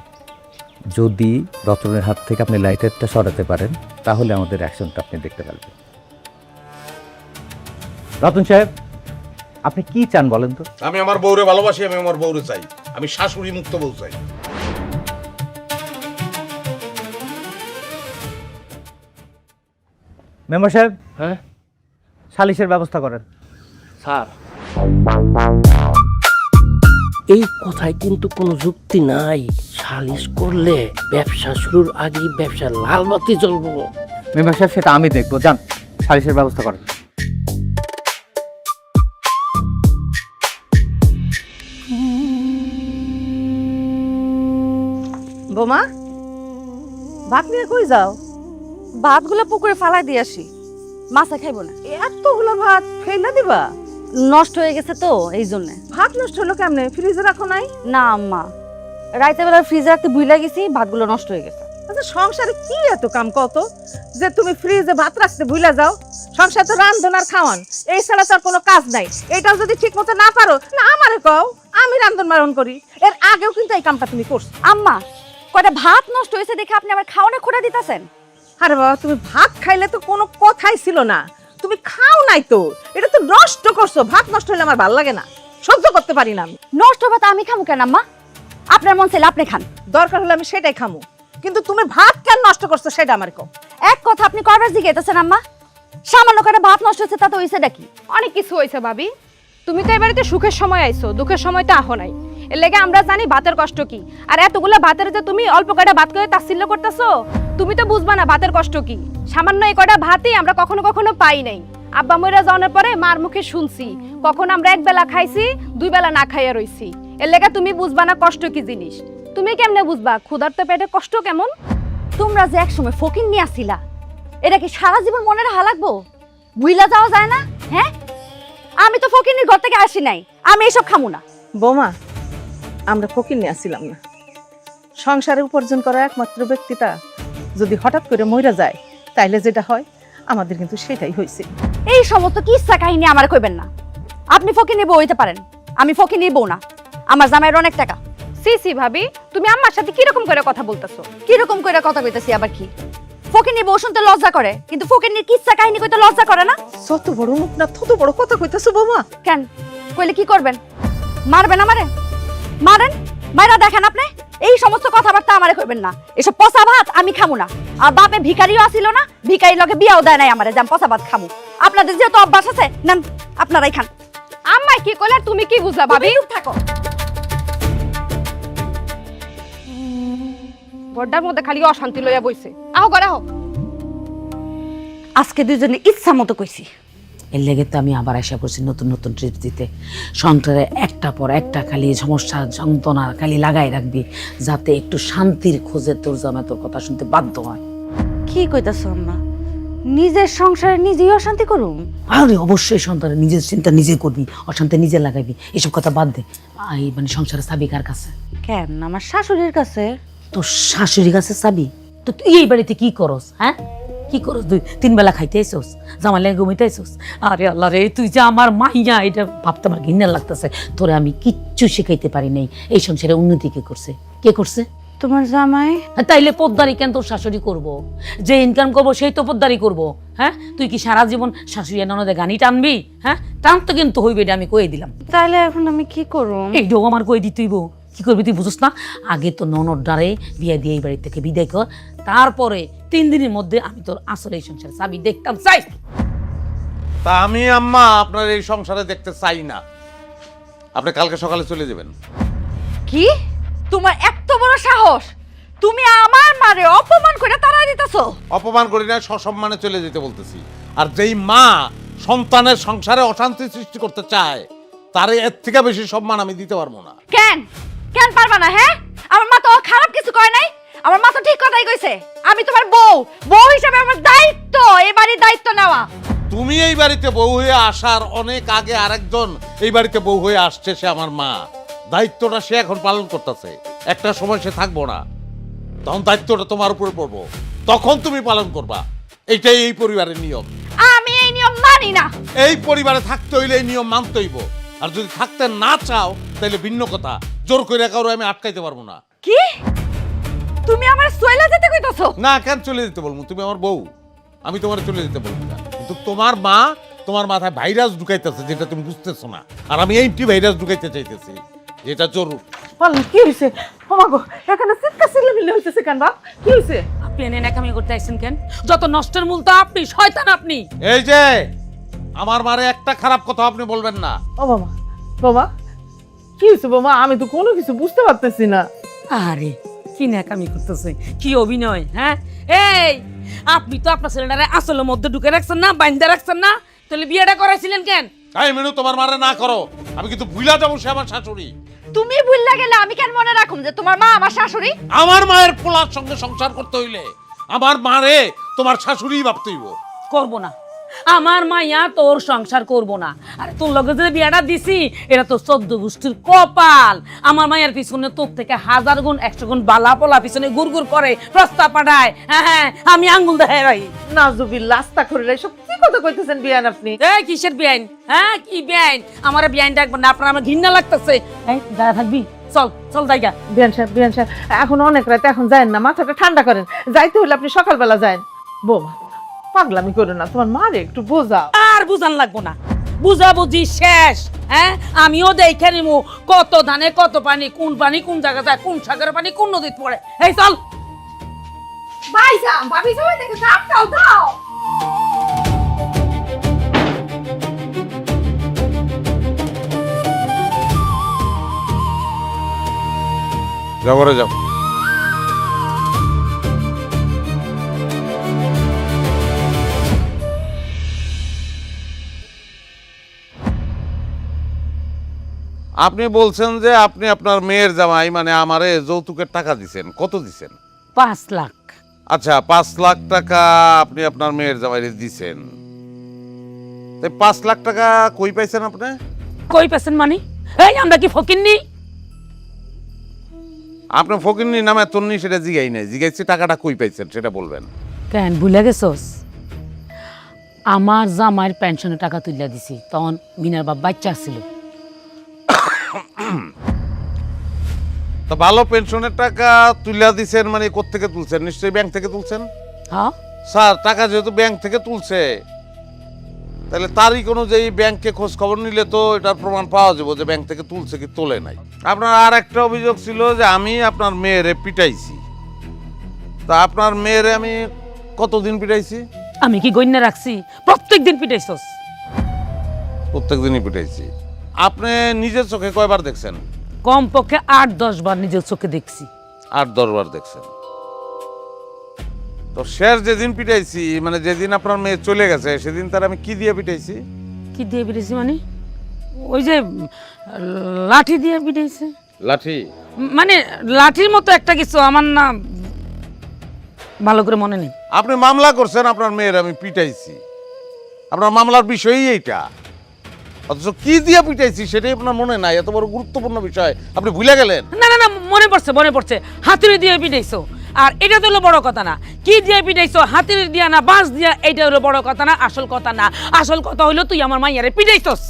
[SPEAKER 3] যদি রতনের হাত থেকে আপনি লাইটারটা সরাতে পারেন তাহলে আমাদের অ্যাকশনটা আপনি দেখতে পারবেন। রতন সাহেব, আপনি কি চান বলেন তো?
[SPEAKER 2] আমি আমার বউরে ভালোবাসি, আমি আমার বউরে চাই, আমি শাশুড়ি মুক্ত বউ চাই।
[SPEAKER 3] মেম্বার সাহেব,
[SPEAKER 6] হ্যাঁ
[SPEAKER 3] সালিশের ব্যবস্থা করেন।
[SPEAKER 6] স্যার, এই কথায় কিন্তু কোনো যুক্তি নাই। সালিশ করলে ব্যবসা শুরুর আগেই ব্যবসার লাল বাতি জ্বলবো।
[SPEAKER 3] মেম্বার সাহেব, সেটা আমি দেখবো। যান, সালিশের ব্যবস্থা করেন।
[SPEAKER 5] বোমা, ভাত নিয়ে কই যাও?
[SPEAKER 8] ভাতগুলো পুকুরে ফালাই দিয়ে আসি, মাছা খাইবো না।
[SPEAKER 5] এতগুলো ভাত ফেলে দিবা?
[SPEAKER 8] নষ্ট হয়ে গেছে তো এই জন্য।
[SPEAKER 5] ভাত নষ্ট হলো কেমনে? ফ্রিজে রাখো নাই?
[SPEAKER 8] না আম্মা, রাইতে বেলা ফ্রিজে রাখতে ভুলে গেছি, ভাতগুলো নষ্ট হয়ে গেছে।
[SPEAKER 5] আচ্ছা, সংসারে কি এত কাম কত যে তুমি ফ্রিজে ভাত রাখতে ভুলে যাও? সংসার তো রান্ধন আর খাওয়ান, এই ছাড়া তো আর কোনো কাজ নাই। এটাও যদি ঠিক মতো না পারো, না আমারে কও, আমি রান্ধন বারণ করি। এর আগেও কিন্তু এই কামটা তুমি করছো।
[SPEAKER 8] আম্মা, কয়টা ভাত নষ্ট হয়েছে দেখে আপনি আমার খাওয়ানে খোঁড়া দিতেছেন?
[SPEAKER 5] আরে বাবা, তুমি ভাত খাইলে তো কোনো কথাই ছিল না, তুমি খাও নাই তো, এটা তো নষ্ট করছো। ভাত নষ্ট হলে আমার ভালো লাগে না, সহ্য করতে পারি না আমি।
[SPEAKER 8] নষ্ট ভাত আমি খামু কেন আম্মা? আপনার মন চাইলে আপনি খান,
[SPEAKER 5] দরকার হলে আমি সেটাই খামু, কিন্তু তুমি ভাত কেন নষ্ট করছো সেটা আমার কও।
[SPEAKER 8] এক কথা আপনি কয়বার জিজ্ঞাসেন আম্মা? সামান্য কয়টা ভাত নষ্ট হয়েছে তাতে হইছে নাকি?
[SPEAKER 10] অনেক কিছু হয়েছে ভাবি। তুমি তো এবারে সুখের সময় আইছো, দুঃখের সময় তো আহো নাই। এর লেগে আমরা জানি ভাতের কষ্ট কি। আর এতগুলা ভাতের যে তুমি অল্প কয়টা ভাত করে তাচ্ছিল্য করতেছো, তুমি তো বুঝবা না ভাতের কষ্ট কি। সামান্য এই কয়টা ভাতই আমরা কখনো কখনো পাই নাই। আব্বা মইরা যাওয়ার পরে মার মুখে শুনছি, কখন আমরা এক বেলা খাইছি, দুই বেলা না খাইয়া রইছি। এর লেগে তুমি বুঝবা না কষ্ট কি জিনিস। তুমি কেমনে বুঝবা ক্ষুধার্ত পেটে কষ্ট কেমন?
[SPEAKER 8] তোমরা যে একসময় ফকির নিয়ে আসছিলা, এটা কি সারা জীবন মনে রাখা লাগবো? ভুইলা যাওয়া যায় না? হ্যাঁ, আমি তো ফকিরনির ঘর থেকে আসি নাই, আমি এসব খামু না।
[SPEAKER 5] বোমা, আমরা ফকির নিয়ে আসছিলাম না। সংসারে উপার্জন করা একমাত্র ব্যক্তিটা যদি হঠাৎ করে মইরা যায়, তাইলে যেটা হয় আমাদের কিন্তু সেটাই হয়েছে।
[SPEAKER 8] এই সমস্ত কিস্সা কাহিনী আমার কইবেন না। আপনি ফকিরনি বউ হইতে পারেন, আমি ফকিরনি বউ না। আমার জামাইয়ের অনেক টাকা।
[SPEAKER 10] সি সি ভাবি, তুমি আম্মার সাথে কিরকম করে কথা বলতেছো?
[SPEAKER 8] কিরকম করে কথা কইতেছি আবার? কি ফকিরনি বউ শুনতে লজ্জা করে, কিন্তু ফকিরনির কিস্সা কাহিনী কইতে লজ্জা করে না?
[SPEAKER 5] যত বড় মুখ না তত বড় কথা কইতেছো বোমা।
[SPEAKER 8] কেন কইলে কি করবেন? মারবেন আমারে? মারেন, মাইরা দেখেন আপনি। এই সমস্ত কথাবার্তা আমারে কইবেন না। এসব পচা ভাত আমি খামু না। আর বাপে ভিখারিও আসিল না, ভিখারির লগে বিয়াও দেয় নাই আমারে, যাম পচা ভাত খামু। আপনাদের যেহেতু অভ্যাস আছে, নেন আপনারাই খান।
[SPEAKER 10] আম্মাই কি কইলে তুমি কি বুঝলা ভাবি?
[SPEAKER 8] চুপ থাকো।
[SPEAKER 10] বড়টার মধ্যে খালি অশান্তি লইয়া বইছে। আহো ঘরে আহো।
[SPEAKER 8] আজকে দুজনে ইচ্ছা মতো কইছি।
[SPEAKER 7] এর লেগে তো আমি আবার আশা করছি নতুন নতুন ট্রিপ দিতে। সংসারে একটা পর একটা খালি সমস্যা যন্ত্রণা খালি লাগাই রাখবি, যাতে একটু শান্তির খোঁজে তোর জামাই তোর কথা শুনতে বাধ্য হয়।
[SPEAKER 8] কি কইতাছ আম্মা? নিজের সংসারে নিজেই অশান্তি করুম?
[SPEAKER 7] আরে অবশ্যই সন্তানের নিজের চিন্তা নিজে করবি, অশান্তি নিজে লাগাইবি, এসব কথা বাদ দে। এই মানে সংসারের চাবি কার কাছে?
[SPEAKER 8] কেন, আমার শাশুড়ির কাছে।
[SPEAKER 7] তোর শাশুড়ির কাছে চাবি? তো তুই এই বাড়িতে কি করস? হ্যাঁ, কি করস? তুই 3 বেলা খাইতে আইসস, জামাই লাগে ঘুমাইতে আইসস? আরে আল্লাহ রে, তুই যে আমার মাইয়া, এটা ভাবতে আমার ঘৃণা লাগতেছে। তোরে আমি কিচ্ছু শিখাইতে পারি নাই। এই সংসারে উন্নতি কে করছে? কে করছে?
[SPEAKER 8] তোমার জামাই।
[SPEAKER 7] তাইলে পোদ্দারি কেন তোর শাশুড়ি করবো? যে ইনকাম করবো সেই তো পোদ্দারি করবো। হ্যাঁ, তুই কি সারা জীবন শাশুড়ি ননদে গানি টানবি? হ্যাঁ, টান তো কিন্তু হইবে, এটা আমি কয়ে দিলাম।
[SPEAKER 8] তাইলে এখন আমি কি করব?
[SPEAKER 7] এইটাও আমার কয়ে দিতেইব। কি করবি তুই বুঝছ না? আগে তো ননদ ডারে বিয়ে দিয়ে এই বাড়ি থেকে বিদায় কর, তারপরে 3 দিনের মধ্যে আমি তোর আসলে এই সংসার চাবি দেখতাম চাই।
[SPEAKER 2] তা আমি আম্মা আপনার এই সংসারে দেখতে চাই না। আপনি কালকে সকালে চলে যাবেন।
[SPEAKER 8] কি? তোমার এত বড় সাহস? তুমি আমার মারে অপমান করে তাড়াই দিতেছো?
[SPEAKER 2] অপমান করি না, সসম্মানে চলে যেতে বলতেছি। আর যেই মা সন্তানের সংসারে অশান্তি সৃষ্টি করতে চায়, তার এর থেকে বেশি সম্মান আমি দিতে পারবো না।
[SPEAKER 8] কেন কেন পারবা না? হ্যাঁ, আমার মা তো খারাপ কিছু কয় নাই। আমার মা তো ঠিক কথাই কইছে। আমি তোমার বউ, বউ হিসেবে আমার দায়িত্ব এই বাড়ির দায়িত্ব নেওয়া।
[SPEAKER 2] তুমি এই বাড়িতে বউ হয়ে আসার অনেক আগে আরেকজন এই বাড়িতে বউ হয়ে আসছে, সে আমার মা। দায়িত্বটা সে এখন পালন করতেছে। একটা সময় সে থাকবো না, তখন দায়িত্বটা তোমার উপরে পড়বো, তখন তুমি পালন করবা। এইটাই এই পরিবারের নিয়ম।
[SPEAKER 8] আমি এই নিয়ম মানি না।
[SPEAKER 2] এই পরিবারে থাকতে হইলে এই নিয়ম মানতে হইব। আর যদি থাকতে না চাও তাহলে ভিন্ন কথা। জোর করে কারো আমি আটকাইতে পারবো না।
[SPEAKER 10] কি তুমি আমার সোয়েলা যেতে কইতাছো?
[SPEAKER 2] না, কেন চলে যেতে বলবো? তুমি আমার বউ, আমি তোমার চলে যেতে বলবো না। কিন্তু তোমার মা তোমার মাথায় ভাইরাস ঢুকাইতেছে, যেটা তুমি বুঝতেছো না, আর আমি এইটি ভাইরাস ঢুকাইতে চাইতেছি, যেটা জরুর।
[SPEAKER 5] বলেন কি হয়েছে? ওমাগো, এখানে চিৎকার চিল্লামিল্লি হইতেছে কেন বাপ? কি হয়েছে?
[SPEAKER 7] আপনি এনে নাকামি করতে আইছেন কেন? যত নষ্টের মূল তো আপনি, শয়তান আপনি।
[SPEAKER 2] এই যে আমার মারে একটা খারাপ কথা আপনি বলবেন না।
[SPEAKER 5] ও বাবা, বাবা কি হয়েছে বাবা? আমি তো কোনো কিছু বুঝতে পারতেছি না।
[SPEAKER 7] আরে কি নাকামি করতেছে, কি অভিনয়! হ্যাঁ, এই আপনি তো আপনার ছেলেটারে আসলের মধ্যে ঢুকে রাখছেন না, বাইন্ধা রাখছেন না, তাহলে বিয়েটা করাইছিলেন কেন?
[SPEAKER 2] তাই মেনু তোমার মারে না করো, আমি কিন্তু ভুলা যাবো সে আমার শাশুড়ি।
[SPEAKER 10] তুমি ভুললা গেলে আমি কেন মনে রাখুম যে তোমার মা আমার শাশুড়ি?
[SPEAKER 2] আমার মায়ের পোলার সঙ্গে সংসার করতে হইলে আমার মারে তোমার শাশুড়ি ভাবতে হইব।
[SPEAKER 7] করবো না, আমার মাইয়া তোর সংসার করবো না। আর তোর লগে যে বিয়াটা দিছি এটা তো 14 গোষ্ঠীর কপাল। আমার মায়ের পিছনে তোর থেকে 1000 গুণ 100 গুণ বালা পোলা পিছনে গুড়গুড় করে প্রস্তাব পাঠায়। হ্যাঁ, আমি আঙ্গুল দেখাই রাই।
[SPEAKER 5] নাজুবিল্লাহ, আস্তাগফিরুল্লাহ, সব কি কথা কইতেছেন বিয়ান আপনি?
[SPEAKER 7] এই কিসের বিয়াইন? হ্যাঁ, কি বিয়াইন? আমার বিয়াইন ডাকবেন না, আপনার আমার ঘৃণা লাগতেছে। এই দাঁড়া থাকবি, চল চল জায়গা।
[SPEAKER 5] বিয়ান সাহেব, এখন অনেক রাত, এখন যায়েন না, মাথাটা ঠান্ডা করেন। যাইতে হলে আপনি সকালবেলা যায়েন। বৌমা পাগলামি করো না, তোমার মারে একটু বোঝাও।
[SPEAKER 7] আর বুঝান লাগবো না, বুঝাবুঝি শেষ। হ্যাঁ, আমিও দেখে নিমু কত ধানে কত পানি, কোন পানি কোন জায়গা যায়, কোন সাগরের পানি কোন নদীতে পড়ে। এই চল।
[SPEAKER 10] ভাইজান, ভাবি সবাই দেখে দাও দাও।
[SPEAKER 2] যাও ঘরে যাও। আপনি বলছেন যে আপনি আপনার মেয়ের জামাই মানে আমারে যৌতুকের টাকা দিছেন, কত দিছেন?
[SPEAKER 7] 5 লাখ।
[SPEAKER 2] আচ্ছা, 5 লাখ টাকা আপনি আপনার মেয়ের জামাইরে দিছেন। তাই 5 লাখ টাকা কই পাইছেন আপনি?
[SPEAKER 7] কই পেছেন মানে? এই আমরা কি ফকিন্নি?
[SPEAKER 2] আপনি ফকিন্নি নামে তন্নি সেটা জিগাই নাই, জিগাইছি টাকাটা কই পাইছেন সেটা বলবেন।
[SPEAKER 7] কেন ভুলে গেছস? আমার জামাইয়ের পেনশনের টাকা তুইলা দিছি, তখন মিনার বাপ বাচ্চা ছিল।
[SPEAKER 2] তো ভালো পেনশনের টাকা তুইলা দিছেন মানে কোত্থেকে তুলছেন? নিশ্চয়ই ব্যাংক থেকে তুলছেন।
[SPEAKER 7] হ্যাঁ,
[SPEAKER 2] স্যার, টাকা যেহেতু ব্যাংক থেকে তুলছে তাহলে তারিখ অনুযায়ী ব্যাংকে খোঁজ খবর নিলে তো এটার প্রমাণ পাওয়া যাবে যে ব্যাংক থেকে তুলছে কি তোলে নাই। আপনার আর একটা অভিযোগ ছিল যে আমি আপনার মেয়েরে পিটাইছি। তা আপনার মেয়েরে আমি কতদিন পিটাইছি?
[SPEAKER 7] আমি কি গণ্যা রাখছি? প্রত্যেক দিন পিটাইছস।
[SPEAKER 2] প্রত্যেক দিনই পিটাইছি। আপনি নিজের চোখে কয়বার দেখছেন?
[SPEAKER 7] কমপক্ষে 8-10 বার নিজের চোখে দেখছি।
[SPEAKER 2] 8-10 বার দেখছেন। তো শেষ যেদিন পিটাইছি মানে যেদিন আপনার মেয়ে চলে গেছে সেদিন তার আমি কি দিয়ে পিটাইছি?
[SPEAKER 7] কি দিয়ে পিটাইছি মানে? ওই যে লাঠি দিয়ে পিটাইছে।
[SPEAKER 2] লাঠি?
[SPEAKER 7] মানে লাঠির মতো একটা কিছু, আমার না ভালো করে মনে নেই।
[SPEAKER 2] আপনি মামলা করছেন আপনার মেয়ের আমি পিটাইছি, আপনার মামলার বিষয়ই এইটা, অথচ কি দিয়ে পিটাইছি সেটাই আপনার মনে নাই। এত বড় গুরুত্বপূর্ণ বিষয় আপনি ভুলে গেলেন।
[SPEAKER 7] না না না, মনে পড়ছে। হাতুড়ি দিয়ে পিটাইছো, আর এটা তো হলো বড় কথা না। কি দিয়ে পিটাইছো, হাতুড়ি দিয়া না বাঁশ দিয়া, এইটা হলো বড় কথা না, আসল কথা না। আসল কথা হলো তুই আমার মাইয়ারে পিটাইছস।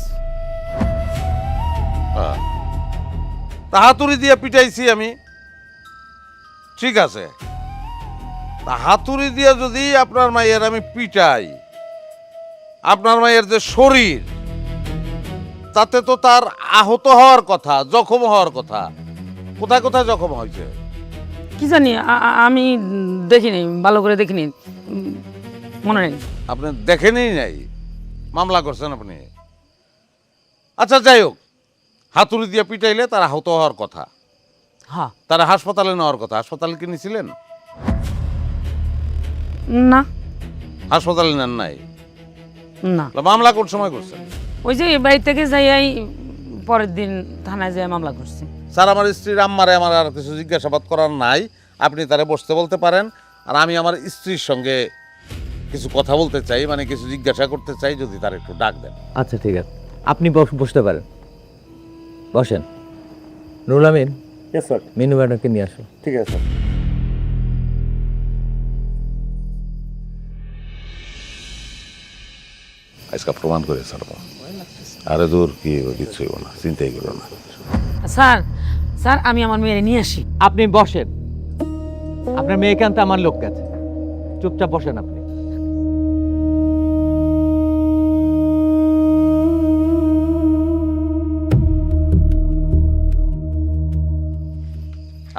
[SPEAKER 2] তা হাতুড়ি দিয়ে পিটাইছি আমি, ঠিক আছে। তা হাতুড়ি দিয়ে যদি আপনার মায়ের আমি পিটাই, আপনার মায়ের যে শরীর তাতে তো তার আহত হওয়ার কথা, জখম হওয়ার কথা। কোথায় কোথায় জখম হয়েছে?
[SPEAKER 7] কি জানি, আমি দেখিনি, ভালো করে দেখিনি, মনে নেই।
[SPEAKER 2] আপনি দেখেনই নাই, মামলা করছেন আপনি। আচ্ছা যাই হোক, হাতুড়ি দিয়ে পিটাইলে তার আহত হওয়ার কথা,
[SPEAKER 7] হ্যাঁ।
[SPEAKER 2] তারা হাসপাতালে নেওয়ার কথা। হাসপাতালে কি নিয়েছিলেন?
[SPEAKER 7] না,
[SPEAKER 2] হাসপাতালে নেন নাই?
[SPEAKER 7] না।
[SPEAKER 2] মামলা কোন সময় করছেন?
[SPEAKER 7] ওই যে বাড়ি থেকে যাই পরের দিন থানায় যাই মামলা করছি।
[SPEAKER 2] স্যার, আমার স্ত্রীর আম্মারে আমার আর কিছু জিজ্ঞাসাবাদ করার নাই, আপনি তারে বসতে বলতে পারেন। আর আমি আমার স্ত্রীর সঙ্গে কিছু কথা বলতে চাই, মানে কিছু জিজ্ঞাসা করতে চাই, যদি তার একটু ডাক দেন।
[SPEAKER 3] আচ্ছা ঠিক আছে, আপনি বসতে পারেন, বসেন। নুরুল আমিন,
[SPEAKER 4] স্যার।
[SPEAKER 3] মিনু ম্যাডামকে নিয়ে আসো।
[SPEAKER 4] ঠিক আছে।
[SPEAKER 2] আজকে প্রমাণ করে ছাড়বো। আরে দূর কি কিছুই না, চিন্তাই করো না।
[SPEAKER 7] স্যার, স্যার আমি আমার মেয়েরে নিয়ে আসি।
[SPEAKER 3] আপনি বসেন, আপনার মেয়েকে আনতে আমার লোক গেছে, চুপচাপ বসেন আপনি।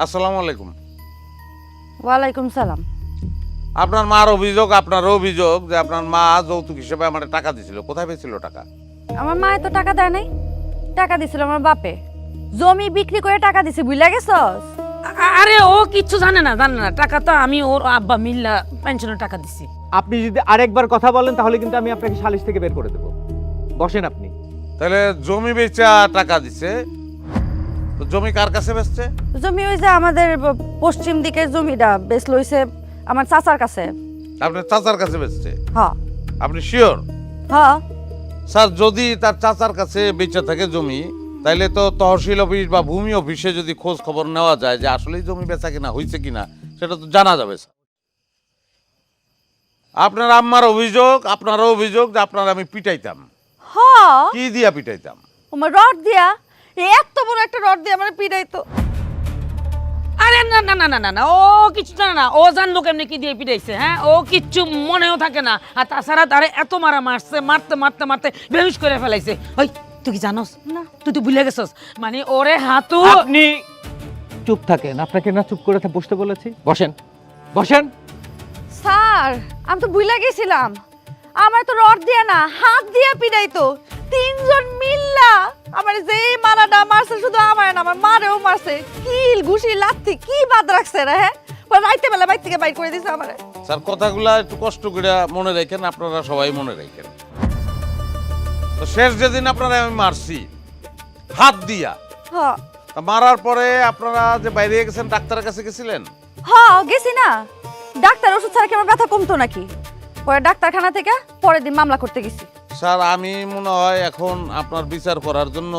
[SPEAKER 2] আসসালামু আলাইকুম।
[SPEAKER 8] ওয়ালাইকুম সালাম।
[SPEAKER 2] আপনার মার অভিযোগ, আপনারও অভিযোগ যে আপনার মা যৌতুক হিসেবে আমার টাকা দিছিল। কোথায় পেয়েছিল টাকা?
[SPEAKER 8] আমার মায়ে তো টাকা দেয় নাই, টাকা দিছিল আমার বাপে। জমি বিক্রি করে টাকা দিছে, বুঝলা গেছস?
[SPEAKER 7] আরে ও কিচ্ছু জানে না, টাকা তো আমি ওর আব্বা মিল্লা পেনশনের টাকা দিছি।
[SPEAKER 3] আপনি যদি আরেকবার কথা বলেন তাহলে কিন্তু আমি আপনাকে সালিশ থেকে বের করে দেবো। বসেন আপনি।
[SPEAKER 2] তাহলে জমি বেচা টাকা দিছে, তো জমি কার কাছে বেচছে?
[SPEAKER 8] জমি ওই যে আমাদের পশ্চিম দিকের জমিটা বেশ লইছে আমার চাচার কাছে।
[SPEAKER 2] আপনার চাচার কাছে বেচছে?
[SPEAKER 8] হ্যাঁ।
[SPEAKER 2] আপনি শিওর?
[SPEAKER 8] হ্যাঁ।
[SPEAKER 2] স্যার, যদি তার চাচার কাছে বেচা থাকে জমি, তাইলে তো তহসিল অফিস বা ভূমি অফিসে যদি খোঁজ খবর নেওয়া যায় যে আসলেই জমি বেচা কিনা হয়েছে কিনা, সেটা তো জানা যাবে। স্যার, আপনার আম্মার অভিযোগ, আপনারও অভিযোগ যে আপনার আমি পিটাইতাম।
[SPEAKER 8] হ্যাঁ।
[SPEAKER 2] কি দিয়া পিটাইতাম?
[SPEAKER 8] আমার রড দিয়া, এত বড় একটা রড দিয়ে আমার পিটাইতো।
[SPEAKER 7] আরে না না না না না না, ও কিচ্ছু জানে না। ও জানলো কেমনি কি দিয়ে পিটাইছে, হ্যাঁ? ও কিচ্ছু মনেও থাকে না। আর তাছাড়া তারে এত মারা মারছে, মারতে মারতে মারতে বেহুশ করে ফেলাইছে। ওই তুই কি জানোস না? তুই তো ভুলে গেছস, মানে ওরে হাতু।
[SPEAKER 3] আপনি চুপ থাকেন, আপনাকে না চুপ করে বসতে বলেছি। বসেন, বসেন।
[SPEAKER 8] স্যার, আমি তো ভুলে গেছিলাম, আমার তো রড দিয়ে না হাত দিয়ে পিটাইতো। তিনজন মিল্লা আমার যে মারাটা মারছে, শুধু আমার না আমার মারেও মারছে। কিল ঘুষি লাথি কি বাদ রাখছে রে, হ্যাঁ? রাইতে বেলা বাইর থেকে বাইর করে দিছে আমারে।
[SPEAKER 2] স্যার, কথাগুলা একটু কষ্ট করে মনে রাখেন, আপনারা সবাই মনে রাখেন। তো শেষ যেদিন আপনারা আমি মারছি হাত দিয়া,
[SPEAKER 8] হ্যাঁ
[SPEAKER 2] তা মারার পরে আপনারা যে বাইরে গেছেন, ডাক্তারের কাছে গেছিলেন?
[SPEAKER 8] হ্যাঁ গেছি না। ডাক্তার ওষুধ ছাড়া কি আমার ব্যথা কমতো নাকি? পরে ডাক্তারখানা থেকে পরের দিন মামলা করতে গেছি।
[SPEAKER 2] স্যার, আমি মনে হয় এখন আপনার বিচার করার জন্য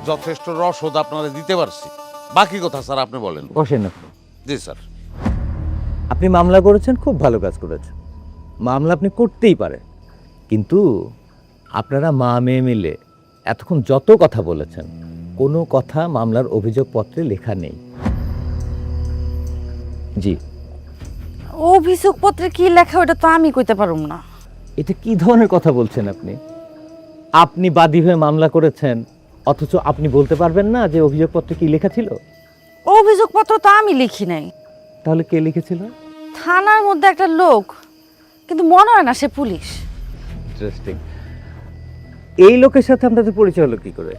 [SPEAKER 2] যথেষ্ট রসদ আপনারা দিতে পারছি। বাকি কথা স্যার আপনি বলেন।
[SPEAKER 3] বসেন আপনি।
[SPEAKER 2] জি স্যার।
[SPEAKER 3] আপনি মামলা করেছেন, খুব ভালো কাজ করেছেন। মামলা আপনি করতেই পারেন, কিন্তু আপনারা মা মেয়ে মিলে এতক্ষণ যত কথা বলেছেন, কোনো কথা মামলার অভিযোগপত্রে লেখা নেই। জি।
[SPEAKER 8] অভিযোগপত্রে কি লেখা ওটা তো আমি কইতে পারুম না।
[SPEAKER 3] এটা কি ধরনের কথা বলছেন আপনি? আপনি বাদী হয়ে মামলা করেছেন, অথচ আপনি বলতে পারবেন না যে অভিযোগপত্রে কি লেখা ছিল?
[SPEAKER 8] অভিযোগপত্র তো আমি লিখি নাই।
[SPEAKER 3] তাহলে কে লিখেছিল?
[SPEAKER 8] থানার মধ্যে একটা লোক, কিন্তু মনে হয় না সে পুলিশ।
[SPEAKER 3] ইন্টারেস্টিং। এই লোকের সাথে আপনাদের পরিচয় হলো কি করে?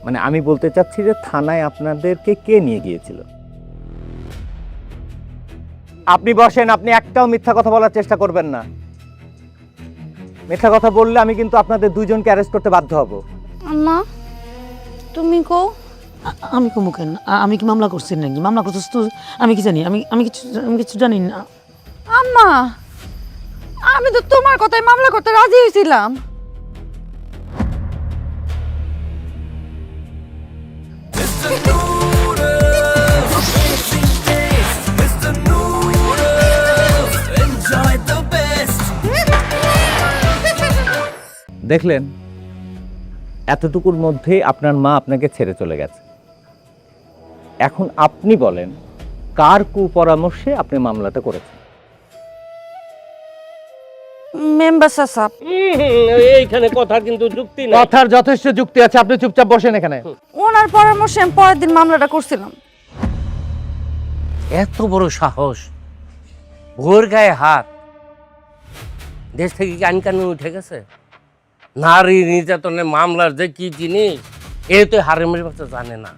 [SPEAKER 3] মানে আমি বলতে চাচ্ছি যে থানায় আপনাদেরকে কে নিয়ে গিয়েছিল? আপনি বসেন, আপনি একটাও মিথ্যা কথা বলার চেষ্টা করবেন না। মিথ্যা কথা বললে আমি কিন্তু আপনাদের দুইজনকে অ্যারেস্ট করতে বাধ্য হব।
[SPEAKER 8] আম্মা তুমি কও।
[SPEAKER 7] আমি কমু কেন? আমি কি মামলা করছি নাকি? মামলা করছিস তো? আমি কি জানি? আমি কিছু জানি না।
[SPEAKER 8] আম্মা, আমি তো তোমার কথায় মামলা করতে রাজি হয়েছিলাম।
[SPEAKER 3] দেখলেন, এতটুকুর মধ্যে আপনার মা আপনাকে ছেড়ে চলে গেছে। এখন আপনি বলেন, কার কুপরামর্শে আপনি মামলাটা করেছেন?
[SPEAKER 8] মেম্বার সাহেব,
[SPEAKER 6] এইখানে কথার কিন্তু যুক্তি নাই।
[SPEAKER 3] কথার যথেষ্ট যুক্তি আছে, আপনি চুপচাপ বসেন এখানে।
[SPEAKER 8] ওনার পরামর্শে আমি পরের দিন মামলাটা করছিলাম।
[SPEAKER 6] এত বড় সাহস, ভোর গায়ে হাত! দেশ থেকে কি আইন কানুন উঠে গেছে? নারী নির্যাতনের মামলার যে কি জিনিস, এ তো হারেমের বাচ্চা জানে না।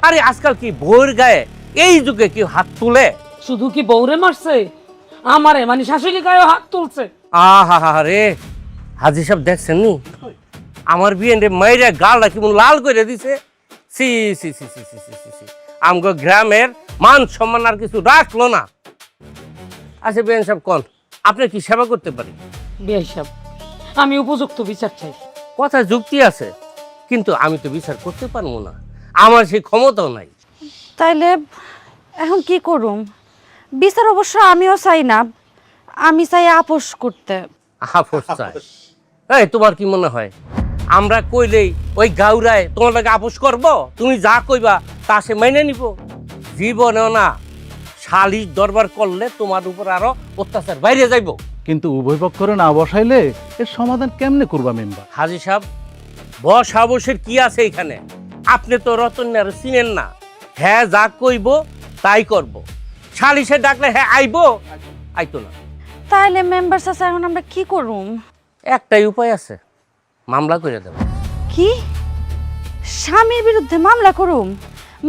[SPEAKER 6] আরে আজকাল কি ভোর গায়ে এই যুগে কি হাত তুলে?
[SPEAKER 7] শুধু কি বউরে মারছে, আমারে মানে শাশুড়ি গায়ে হাত তুলছে।
[SPEAKER 6] আহা রে, হাজি সাহেব দেখছেন নি আমার বিয়ে মাইরা গালটা কেমন লাল করে দিছে। সি সি সি সি সি সি সি, আমগো গ্রামের মান সম্মান আর কিছু রাখলো না। আচ্ছা বিয়ান সাহেব, কোন আপনি কি সেবা করতে পারি?
[SPEAKER 7] বিয়ে সাহেব, আমি উপযুক্ত বিচার চাই।
[SPEAKER 6] কথা যুক্তি আছে, কিন্তু আমি তো বিচার করতে পারবো না, আমার সেই ক্ষমতাও নাই।
[SPEAKER 8] তাইলে এখন কি করুম? বিচার অবশ্য আমিও চাই না, আমি চাই আপোষ করতে।
[SPEAKER 6] আপোষ চাই? এই তোমার কি মনে হয় আমরা কইলেই ওই গাউরায় তোমার লাগে আপোষ করব? তুমি যা কইবা তা সে মেনে নিব? জীবনেও না। সালিশ দরবার করলে তোমার উপর আরো অত্যাচার বাইরে যাইব।
[SPEAKER 1] কিন্তু উভয় পক্ষরে না বসাইলে এর সমাধান কেমনে করবা মেম্বার?
[SPEAKER 6] হাজি সাহেব, বসাবসের কি আছে এখানে? আপনি তো রতনের চিনেন না। হ্যাঁ যা কইব তাই করব। সালিশে ডাকলে হ্যাঁ আইবো? আইতো না।
[SPEAKER 7] তাইলে মেম্বার চাচা এখন আমরা কি করুম?
[SPEAKER 6] একটাই উপায় আছে, মামলা করে দেব।
[SPEAKER 7] কি স্বামীর বিরুদ্ধে মামলা করুম?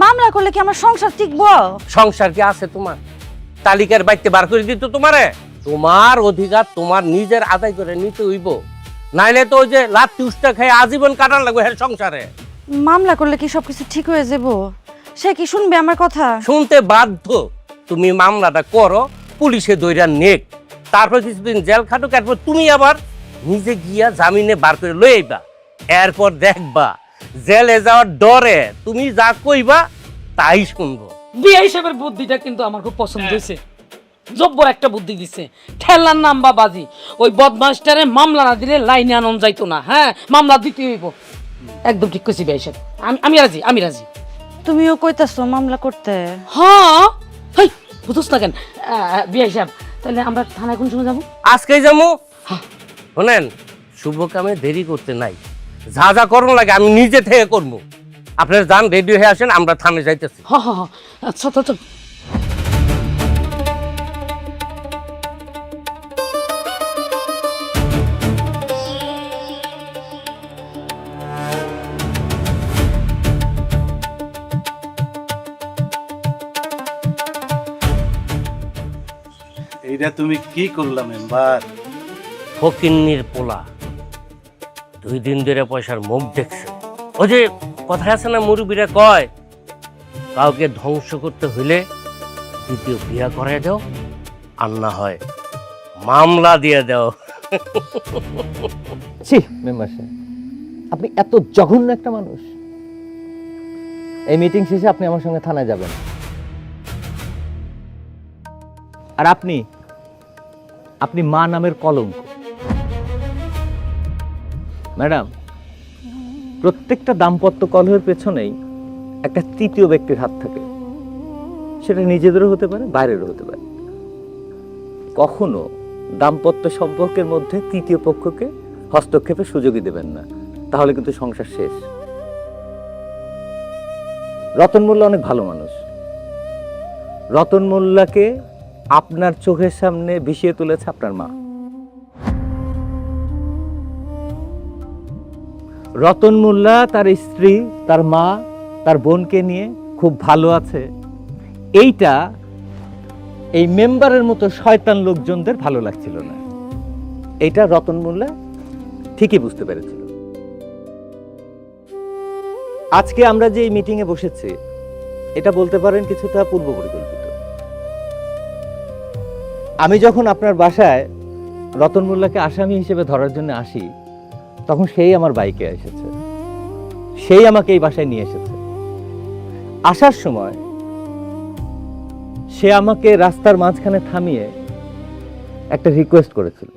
[SPEAKER 7] মামলা করলে কি আমার সংসার টিকব?
[SPEAKER 6] সংসার কি আছে তোমার? তালিকার বাইতে বার করে দিত তোমারে? তোমার অধিকার তোমার নিজের আদায় করে নিতে হইব, নাইলে তো ওই যে লাত্তি উস্তা খেয়ে আজীবন কাটান লাগবে হ্যাঁ সংসারে।
[SPEAKER 7] মামলা করলে কি সবকিছু ঠিক হয়ে যাব? সে কি শুনবে আমার কথা?
[SPEAKER 6] শুনতে বাধ্য। তুমি মামলাটা করো, পুলিশে দইরা নেক, তারপর কিছুদিন জেল খাটুক, এরপর তুমি আবার নিজে গিয়া জামিনে বার করে লই আইবা। এরপর দেখবা জেলে যাওয়ার ডরে তুমি যা কইবা তাই শুনবো।
[SPEAKER 7] বিয়ে হিসেবের বুদ্ধিটা কিন্তু আমার খুব পছন্দ হয়েছে। জব্বর একটা বুদ্ধি দিছে। ঠেলার নাম বা বাজি। ওই বদমাস্টারে মামলা না দিলে লাইনে আনন যাইতো না। হ্যাঁ, মামলা দিতে হইব। একদম ঠিক কইছি বিয়ে হিসেবে। আমি রাজি, আমি রাজি।
[SPEAKER 11] তুমিও কইতাছো মামলা করতে?
[SPEAKER 7] হ্যাঁ, হেই বুঝছ না কেন? বিয়ে হিসাব, তাহলে আমরা থানায় কোন সময় যাবো?
[SPEAKER 6] আজকেই যাবো। শোনেন, শুভ কামে দেরি করতে নাই। যা যা করুন লাগে আমি নিজে থেকে করবো। আপনারা যান, রেডি হয়ে আসেন, আমরা থানায় যাইতেছি।
[SPEAKER 7] হ্যাঁ হ্যাঁ হ্যাঁ, আচ্ছা তো চল।
[SPEAKER 1] এইটা তুমি কি করলা মেম্বার?
[SPEAKER 6] ফকিন্নির পোলা 2 দিন ধরে পয়সার মুখ দেখছে। ওই যে কথা আছে না, মুরব্বীরা কয় কাউকে ধ্বংস করতে হইলে দ্বিতীয় বিয়া করাই দাও, আর না হয় মামলা দিয়ে দাও।
[SPEAKER 3] ছি মেম্বার সাহেব, আপনি এত জঘন্য একটা মানুষ। এই মিটিং শেষে আপনি আমার সঙ্গে থানায় যাবেন। আর আপনি মা নামের কলঙ্ক। ম্যাডাম, প্রত্যেকটা দাম্পত্য কলহের পেছনেই একটা তৃতীয় ব্যক্তির হাত থাকে। সেটা নিজেদেরও হতে পারে, বাইরেরও হতে পারে। কখনো দাম্পত্য সম্পর্কের মধ্যে তৃতীয় পক্ষকে হস্তক্ষেপের সুযোগই দেবেন না, তাহলে কিন্তু সংসার শেষ। রতন মোল্লা অনেক ভালো মানুষ। রতন মোল্লাকে আপনার চোখের সামনে বিষিয়ে তুলেছে আপনার মা। রতন মোল্লা তার স্ত্রী, তার মা, তার বোনকে নিয়ে খুব ভালো আছে। এইটা এই মেম্বারের মতো শয়তান লোকজনদের ভালো লাগছিল না। এইটা রতন মোল্লা ঠিকই বুঝতে পেরেছিল। আজকে আমরা যে এই মিটিংয়ে বসেছি, এটা বলতে পারেন কিছুটা পূর্ব পরিকল্পিত। আমি যখন আপনার বাসায় রতন মোল্লাকে আসামি হিসেবে ধরার জন্য আসি, তখন সেই আমার বাইকে এসেছে, সেই আমাকে এই বাসায় নিয়ে এসেছে। আসার সময় সে আমাকে রাস্তার মাঝখানে থামিয়ে একটা রিকোয়েস্ট করেছিল।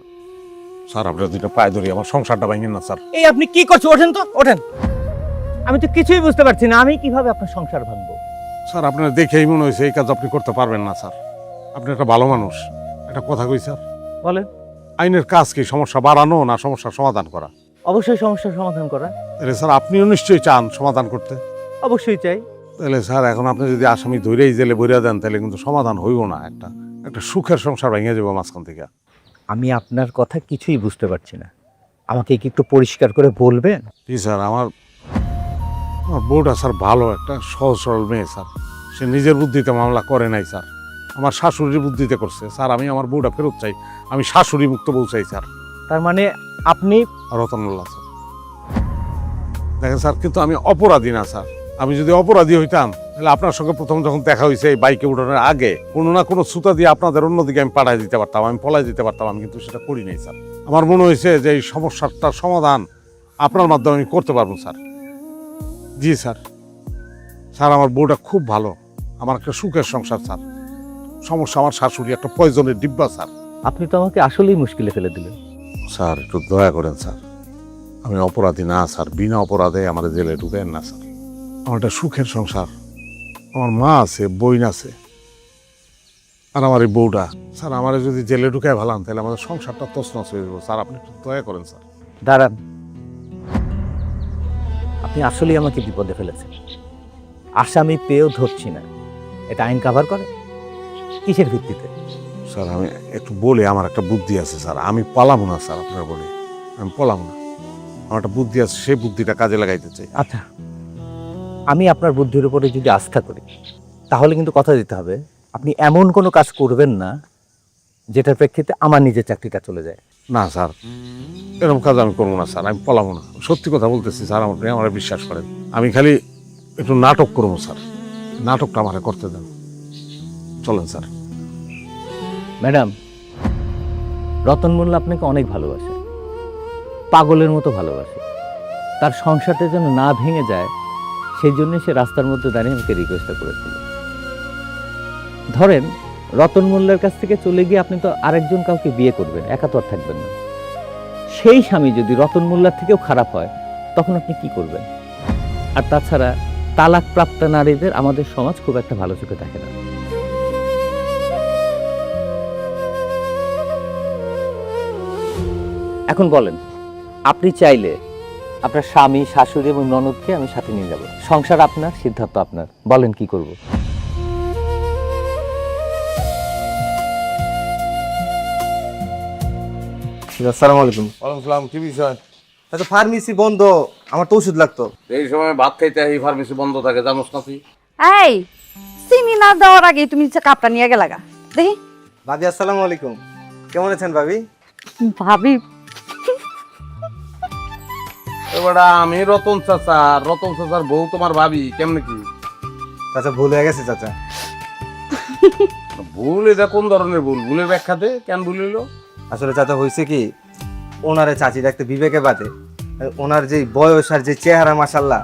[SPEAKER 2] স্যার, আপনার 2টা পায়ে ধরি, আমার সংসারটা ভাঙেন না স্যার।
[SPEAKER 3] এই আপনি কি করছেন? ওঠেন তো, ওঠেন। আমি তো কিছুই বুঝতে পারছি না, আমি কিভাবে আপনার সংসার ভাঙবো?
[SPEAKER 2] স্যার, আপনার দেখেই মনে হয়েছে এই কাজ আপনি করতে পারবেন না স্যার। আপনি একটা ভালো মানুষ। একটা কথা কই স্যার,
[SPEAKER 3] বলেন।
[SPEAKER 2] আইনের কাজ কি সমস্যা বাড়ানো না সমস্যার সমাধান করা?
[SPEAKER 3] অবশ্যই সমস্যার সমাধান করা।
[SPEAKER 2] তাহলে স্যার আপনিও নিশ্চয়ই চান সমাধান করতে।
[SPEAKER 3] অবশ্যই চাই।
[SPEAKER 2] তাহলে স্যার, এখন আপনি যদি আসামি ধরেই জেলে ভরিয়া দেন, তাহলে কিন্তু সমাধান হইব না। একটা সুখের সংসার ভেঙে যাবো মাঝখান থেকে।
[SPEAKER 3] আমি আপনার কথা কিছুই বুঝতে পারছি না, আমাকে কি একটু পরিষ্কার করে বলবেন?
[SPEAKER 2] জি স্যার, আমার বউটা স্যার ভালো, একটা সহজ সরল মেয়ে স্যার। সে নিজের বুদ্ধিতে মামলা করে নাই স্যার, আমার শাশুড়ির বুদ্ধিতে করছে স্যার। আমি আমার বউটা ফেরত চাই, আমি শাশুড়ি মুক্ত বউ চাই স্যার।
[SPEAKER 3] তার মানে আপনি
[SPEAKER 2] রতন মোল্লা স্যার। দেখেন স্যার, কিন্তু আমি অপরাধী না স্যার। আমি যদি অপরাধী হইতাম, তাহলে আপনার সঙ্গে প্রথম যখন দেখা হয়েছে এই বাইকে উঠানোর আগে কোনো না কোনো সুতা দিয়ে আপনাদের অন্যদিকে আমি পাঠাই দিতে পারতাম, আমি পলাই দিতে পারতাম। আমি কিন্তু সেটা করি নাই স্যার। আমার মনে হয়েছে যে এই সমস্যাটার সমাধান আপনার মাধ্যমে আমি করতে পারবো স্যার। জি স্যার। স্যার, আমার বউটা খুব ভালো, আমার একটা সুখের সংসার স্যার। সমস্যা আমার শাশুড়ি একটা পয়জনের ডিব্বা স্যার।
[SPEAKER 3] আপনি তো আমাকে আসলেই মুশকিলে ফেলে দিলেন।
[SPEAKER 2] স্যার, একটু দয়া করেন স্যার। আমি অপরাধী না স্যার, বিনা অপরাধে আমার জেলে ঢুকেন না স্যার। আমার একটা সুখের সংসার, আমার মা আছে, বোন আছে, আর আমার এই বউটা। স্যার আমার যদি জেলে ঢুকায় ভালান তাহলে আমাদের সংসারটা তছনছ হয়ে যাবো। স্যার আপনি একটু দয়া করেন স্যার।
[SPEAKER 3] দাঁড়ান, আপনি আসলেই আমাকে বিপদে ফেলেছেন। আসামি পেয়েও ধরছি না, এটা আইন কাভার করে? কিসের ভিত্তিতে?
[SPEAKER 2] স্যার আমি একটু বলে, আমার একটা বুদ্ধি আছে স্যার, আমি পালাবো না স্যার, আপনারা বলে আমি পালাবো না। আমার একটা বুদ্ধি আছে, সেই বুদ্ধিটা কাজে লাগাইতে চাই।
[SPEAKER 3] আচ্ছা, আমি আপনার বুদ্ধির উপরে যদি আস্থা করি, তাহলে কিন্তু কথা দিতে হবে আপনি এমন কোনো কাজ করবেন না যেটার প্রেক্ষিতে আমার নিজের চাকরিটা চলে যায়।
[SPEAKER 2] না স্যার, এরকম কাজ আমি করবো না স্যার, আমি পালাবো না। সত্যি কথা বলতেছি স্যার, আপনি আমার বিশ্বাস করেন। আমি খালি একটু নাটক করবো স্যার, নাটকটা আমার করতে দেন। চলেন স্যার।
[SPEAKER 3] ম্যাডাম, রতন মোল্লা আপনাকে অনেক ভালোবাসে, পাগলের মতো ভালোবাসে। তার সংসারটা যেন না ভেঙে যায় সেই জন্য সে রাস্তার মধ্যে দাঁড়িয়ে আমাকে রিকোয়েস্টটা করেছিল। ধরেন রতন মোল্লার কাছ থেকে চলে গিয়ে আপনি তো আরেকজন কাউকে বিয়ে করবেন, একা তো আর থাকবেন না। সেই স্বামী যদি রতন মোল্লার থেকেও খারাপ হয়, তখন আপনি কি করবেন? আর তাছাড়া তালাক প্রাপ্ত নারীদের আমাদের সমাজ খুব একটা ভালো চোখে দেখে না। এখন বলেন, আপনি চাইলে আপনার স্বামী, শাশুড়ি এবং ননদকে আমি সাথে নিয়ে যাব। সংসার আপনার, সিদ্ধান্ত আপনার। বলেন কি করব?
[SPEAKER 9] আসসালামু আলাইকুম।
[SPEAKER 2] ওয়ালাইকুম সালাম। কি বিষয়?
[SPEAKER 9] আচ্ছা, ফার্মেসি বন্ধ, আমার তো ওষুধ লাগতো।
[SPEAKER 2] এই সময় ভাত খাইতে এই ফার্মেসি বন্ধ থাকে, জানোস না তুই?
[SPEAKER 11] এই চিনি না দেওয়ার আগে তুমি কাপটা নিয়ে গেলা গা। দেখি
[SPEAKER 9] ভাবি আসসালামু আলাইকুম, কেমন আছেন ভাবি?
[SPEAKER 11] ভাবি
[SPEAKER 2] এবার আমি রতন চাচা, রতন চাচার বউ তোমার ভাবি, কেমনে কি?
[SPEAKER 9] চাচা ভুল হয়ে গেছে চাচা।
[SPEAKER 2] ভুল এটা কোন ধরনের ভুল? ভুলের ব্যাখ্যা দে, কেন ভুল হইলো?
[SPEAKER 9] আসলে চাচা হয়েছে কি, ওনারে চাচি দেখতে বিবেকে বাদে, ওনার যে বয়স আর যে চেহারা মাশাল্লাহ,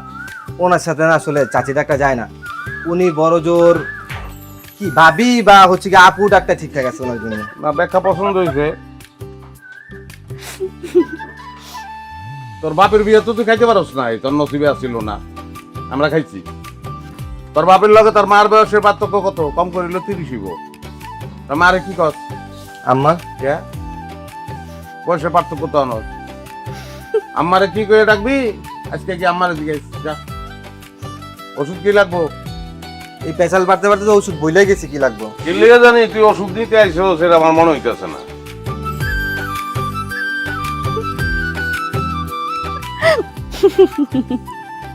[SPEAKER 9] ওনার সাথে না আসলে চাচি ডাকটা যায় না। উনি বড় জোর কি ভাবি বা হচ্ছে কি আপু ডাকটা ঠিকঠাক আছে ওনার জন্য।
[SPEAKER 2] না, ব্যাখ্যা পছন্দ হয়েছে। তোর বাপের বিয়ে তো তুই খাইতে পারস নাই, তোর নসিবে আসছিল না, আমরা খাইছি। তোর বাপের লগে তোর মার বয়সের পার্থক্য কত? কম করিল 30 হইব। তোর মারে কি কস?
[SPEAKER 9] আম্মা
[SPEAKER 2] কে বয়সের পার্থক্য তো অনর। আম্মারে কি করে ডাকবি? আজকে কি আম্মারে দিকে যা, ওষুধ কি লাগবো?
[SPEAKER 9] এই পেশাল বাড়তে বাড়তে তো ওষুধ বইলাই গেছি কি লাগবো।
[SPEAKER 2] কি লিগে জানি তুই ওষুধ দিতে আইছো, সেটা আমার মনে হইতেছে না।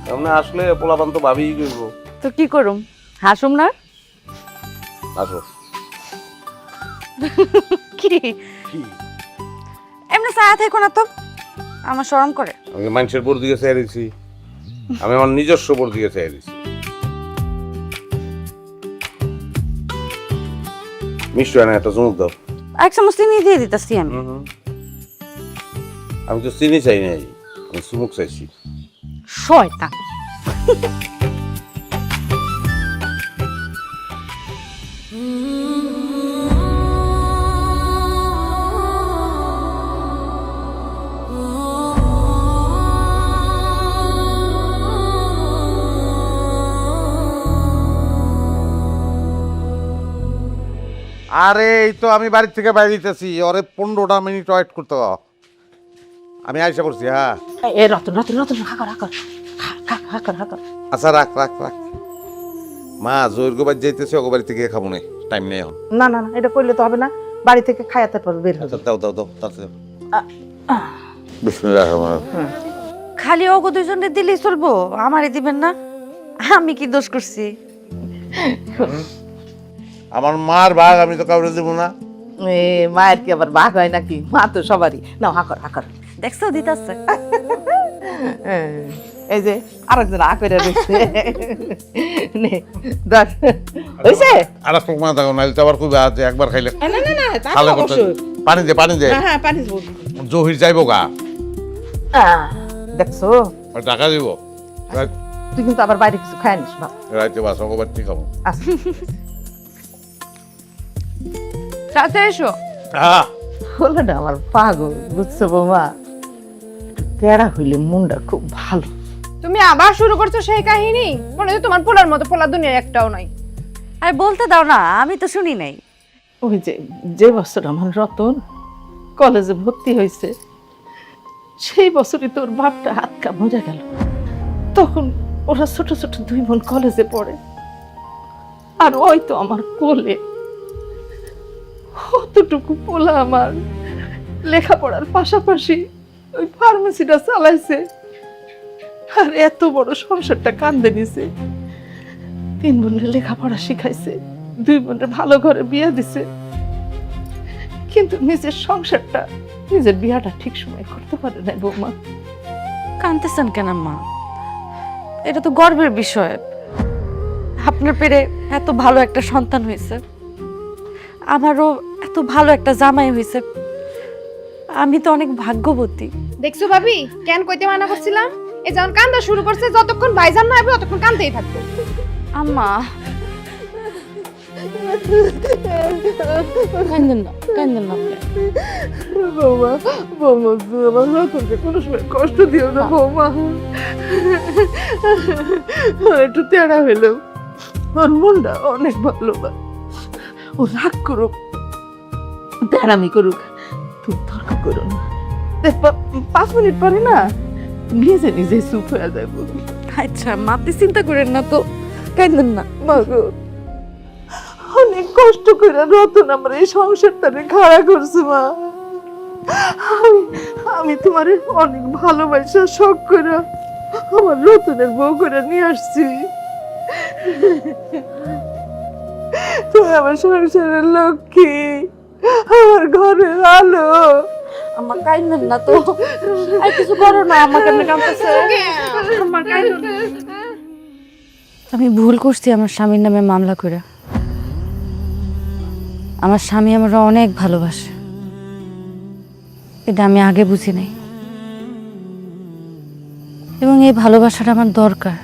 [SPEAKER 2] সামনে আসলে পোলাপান তো ভাবিই করবো।
[SPEAKER 11] তো কি করুম, হাসুম না?
[SPEAKER 2] আসো।
[SPEAKER 11] কি এমনি ছায়া থাকো না তো, আমার শরম করে।
[SPEAKER 2] আমি মানুষের বোর দিকে চেয়ে দিছি, আমি আমার নিজস্ব বোর দিকে চেয়ে দিছি। মিষ্টি হয় না, একটা চুমুক দাও।
[SPEAKER 11] এক চামচ চিনি দিয়ে দিতেছি আমি।
[SPEAKER 2] আমি তো চিনি চাই নাই, আমি চুমুক চাইছি।
[SPEAKER 11] শয়তান।
[SPEAKER 2] আরে এই তো আমি বাড়ির থেকে বাইরে দিতেছি, ওরে 15টা মিনিট ওয়েট করতে হবে। আমি আইসা করছি। হ্যাঁ
[SPEAKER 7] এ রতন রতন রতন হাকর হাকর হাকর হাকর।
[SPEAKER 2] আচ্ছা, রাখ রাখ রাখ। মা জোর গোবার যাইতেছে, ওগো বাড়ি থেকে খাবো না, টাইম নেই এখন।
[SPEAKER 5] না না না, এটা করলে তো হবে না, বাড়ি থেকে খায়াতে পর বের হবে।
[SPEAKER 2] আচ্ছা দাও দাও দাও, তাড়াতাড়ি বিসমিল্লাহির রহমানির রহিম।
[SPEAKER 11] খালি ওগো দুইজনে দিলেই চলবো, আমারে দিবেন না? আমি কি দোষ করছি?
[SPEAKER 2] আমার মার ভাগ আমি তো কাউরে দেবো না।
[SPEAKER 5] মায়ের কি আবার ভাগ হয় নাকি? মা তো সবারই। নাও হাকর হাকর।
[SPEAKER 11] দেখছো দিতাছে।
[SPEAKER 5] এই যে আরেকজন আ করে রয়েছে। নে ধর, হইছে?
[SPEAKER 2] আর এক মা দেখো, নাইলে তো আবার খুব আছে একবার খাইলে
[SPEAKER 5] না না না, তা
[SPEAKER 2] খালে
[SPEAKER 5] তো
[SPEAKER 2] করতে।
[SPEAKER 5] অবশ্যই।
[SPEAKER 2] পানি দে, পানি দে।
[SPEAKER 5] হ্যাঁ হ্যাঁ, পানি দেবো।
[SPEAKER 2] জহির যাইবো গা,
[SPEAKER 5] দেখছো,
[SPEAKER 2] আর টাকা দিব।
[SPEAKER 5] তুই কিন্তু আবার বাইরে কিছু খায় নিস।
[SPEAKER 2] রাইতে বাস, ওগো বাড়ি থেকে খাবো।
[SPEAKER 5] আচ্ছা
[SPEAKER 10] সাথে এসো।
[SPEAKER 2] হ্যাঁ
[SPEAKER 5] হলো না আমার পাগল, বুঝছো বৌমা? তেরা হইলে মনটা খুব ভালো।
[SPEAKER 8] তুমি আবার শুরু করছো সেই কাহিনী, মনে হয় তোমার পোলার মতো পোলা দুনিয়ার একটাও নাই।
[SPEAKER 11] আরে বলতে দাও না, আমি তো শুনি নাই।
[SPEAKER 5] ওই যে বছর আমার রতন কলেজে ভর্তি হয়েছে, সেই বছরই তোর বাপটা হাতকা মরে গেল। তখন ওরা ছোট ছোট দুই বোন কলেজে পড়ে, আর ওই তো আমার কোলে। অতটুকু পোলা আমার লেখাপড়ার পাশাপাশি ওই ফার্মেসিটা চালাইছে, আর এত বড় সংসারটা কান্দে নিছে। 3 বোনের লেখাপড়া শিখাইছে, 2 বোনের ভালো ঘরে বিয়ে দিছে, কিন্তু নিজের সংসারটা, নিজের বিয়াটা ঠিক সময় করতে পারে না বৌমা।
[SPEAKER 11] কাঁদতেছেন কেন মা? এটা তো গর্বের বিষয়, আপনার পেরে এত ভালো একটা সন্তান হয়েছে, আমারও এত ভালো একটা জামাই হয়েছে। আমি তো অনেক ভাগ্যবতী।
[SPEAKER 8] দেখছো ভাবি, কেন কইতে মানা করছিলাম? এই যখন কান্দা শুরু করছে, যতক্ষণ ভাইজান না হবে ততক্ষণ কান্দতেই থাকবে।
[SPEAKER 11] আম্মা
[SPEAKER 7] কান্দেন না, কান্দেন না আপনি।
[SPEAKER 5] বৌমা, বৌমা, তুমি আমার রতনকে কোনো সময় কষ্ট দিও না বৌমা। একটু তেড়া হইলেও ওর মনটা অনেক ভালো। ও রাগ করুক, তেড়ামি করুক, তুমি তর্ক করো না। 5 মিনিট পরে না নিজে নিজে চুপ হয়ে যাবো।
[SPEAKER 11] আচ্ছা মা, আপনি চিন্তা করেন না তো, কাঁদেন না।
[SPEAKER 5] মাগো, অনেক কষ্ট করে রতন আমার এই সংসারটারে খাড়া করছে মা। আমি তোমার অনেক ভালোবাসা শখ করে আমার রতনের বউ করে নিয়ে আসছি। তুমি আমার সংসারের লক্ষ্মী, আমার ঘরের আলো।
[SPEAKER 11] আমার কাঁদেন না তো, আর কিছু করো না, আমাকে এমনি কাঁদতেছে। আমার কাঁদেন না। আমি ভুল করছি আমার স্বামীর নামে মামলা করে। আমার স্বামী আমার অনেক ভালোবাসে, এটা আমি আগে বুঝি নাই, এবং এই ভালোবাসাটা আমার দরকার।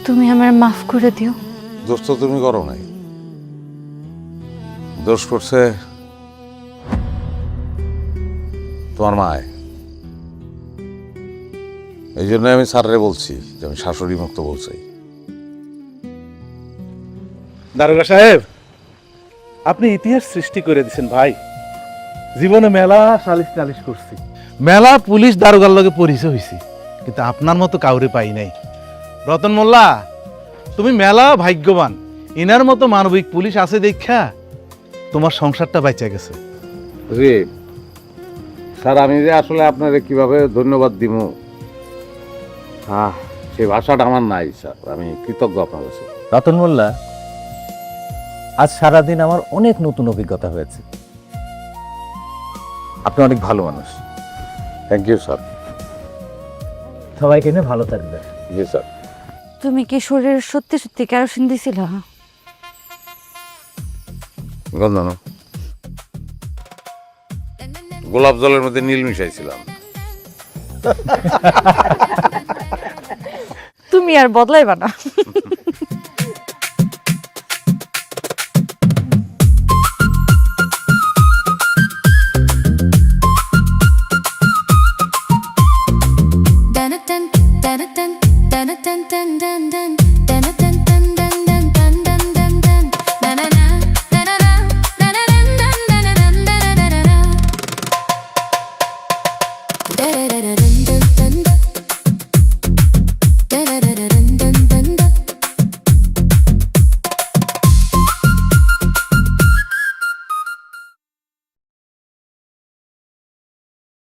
[SPEAKER 11] তুমি আমার মাফ করে দিও।
[SPEAKER 2] দোষ তো তুমি করো নাই, দোষ করছে তোমার মায়। এই জন্য আমি স্যাররে বলছি যে আমি শাশুড়ি মুক্ত বলছি।
[SPEAKER 1] দারোগা সাহেব, আপনি ইতিহাস সৃষ্টি করে দিচ্ছেন ভাই। জীবনে মেলা সালিশ টালিশ করছি, মেলা পুলিশ দারোগার লগে পরিচয় হয়েছি, কিন্তু আপনার মতো কাউরে পাই নাই। রতন মোল্লা, তুমি মেলা ভাগ্যবান, ইনার মতো মানবিক পুলিশ আছে দেখা তোমার সংসারটা বাইচা গেছে।
[SPEAKER 2] রে স্যার, আমি যে আসলে আপনারে কিভাবে ধন্যবাদ দিব, সেই ভাষাটা আমার নাই স্যার। আমি কৃতজ্ঞ আপনার কাছে।
[SPEAKER 3] রতন মোল্লা, আজ সারাদিন আমার অনেক নতুন অভিজ্ঞতা হয়েছে। আপনি অনেক ভালো মানুষ।
[SPEAKER 2] Thank you sir.
[SPEAKER 3] সবাইকে নিয়ে ভালো থাকবে।
[SPEAKER 2] জি স্যার।
[SPEAKER 11] তুমি কি শরীরে সত্যি সত্যি কেরোসিন দিছিল?
[SPEAKER 2] গন্ধন, গোলাপ জলের মধ্যে নীল মিশাইছিলাম।
[SPEAKER 11] তুমি আর বদলাইবা না।
[SPEAKER 12] Da da da da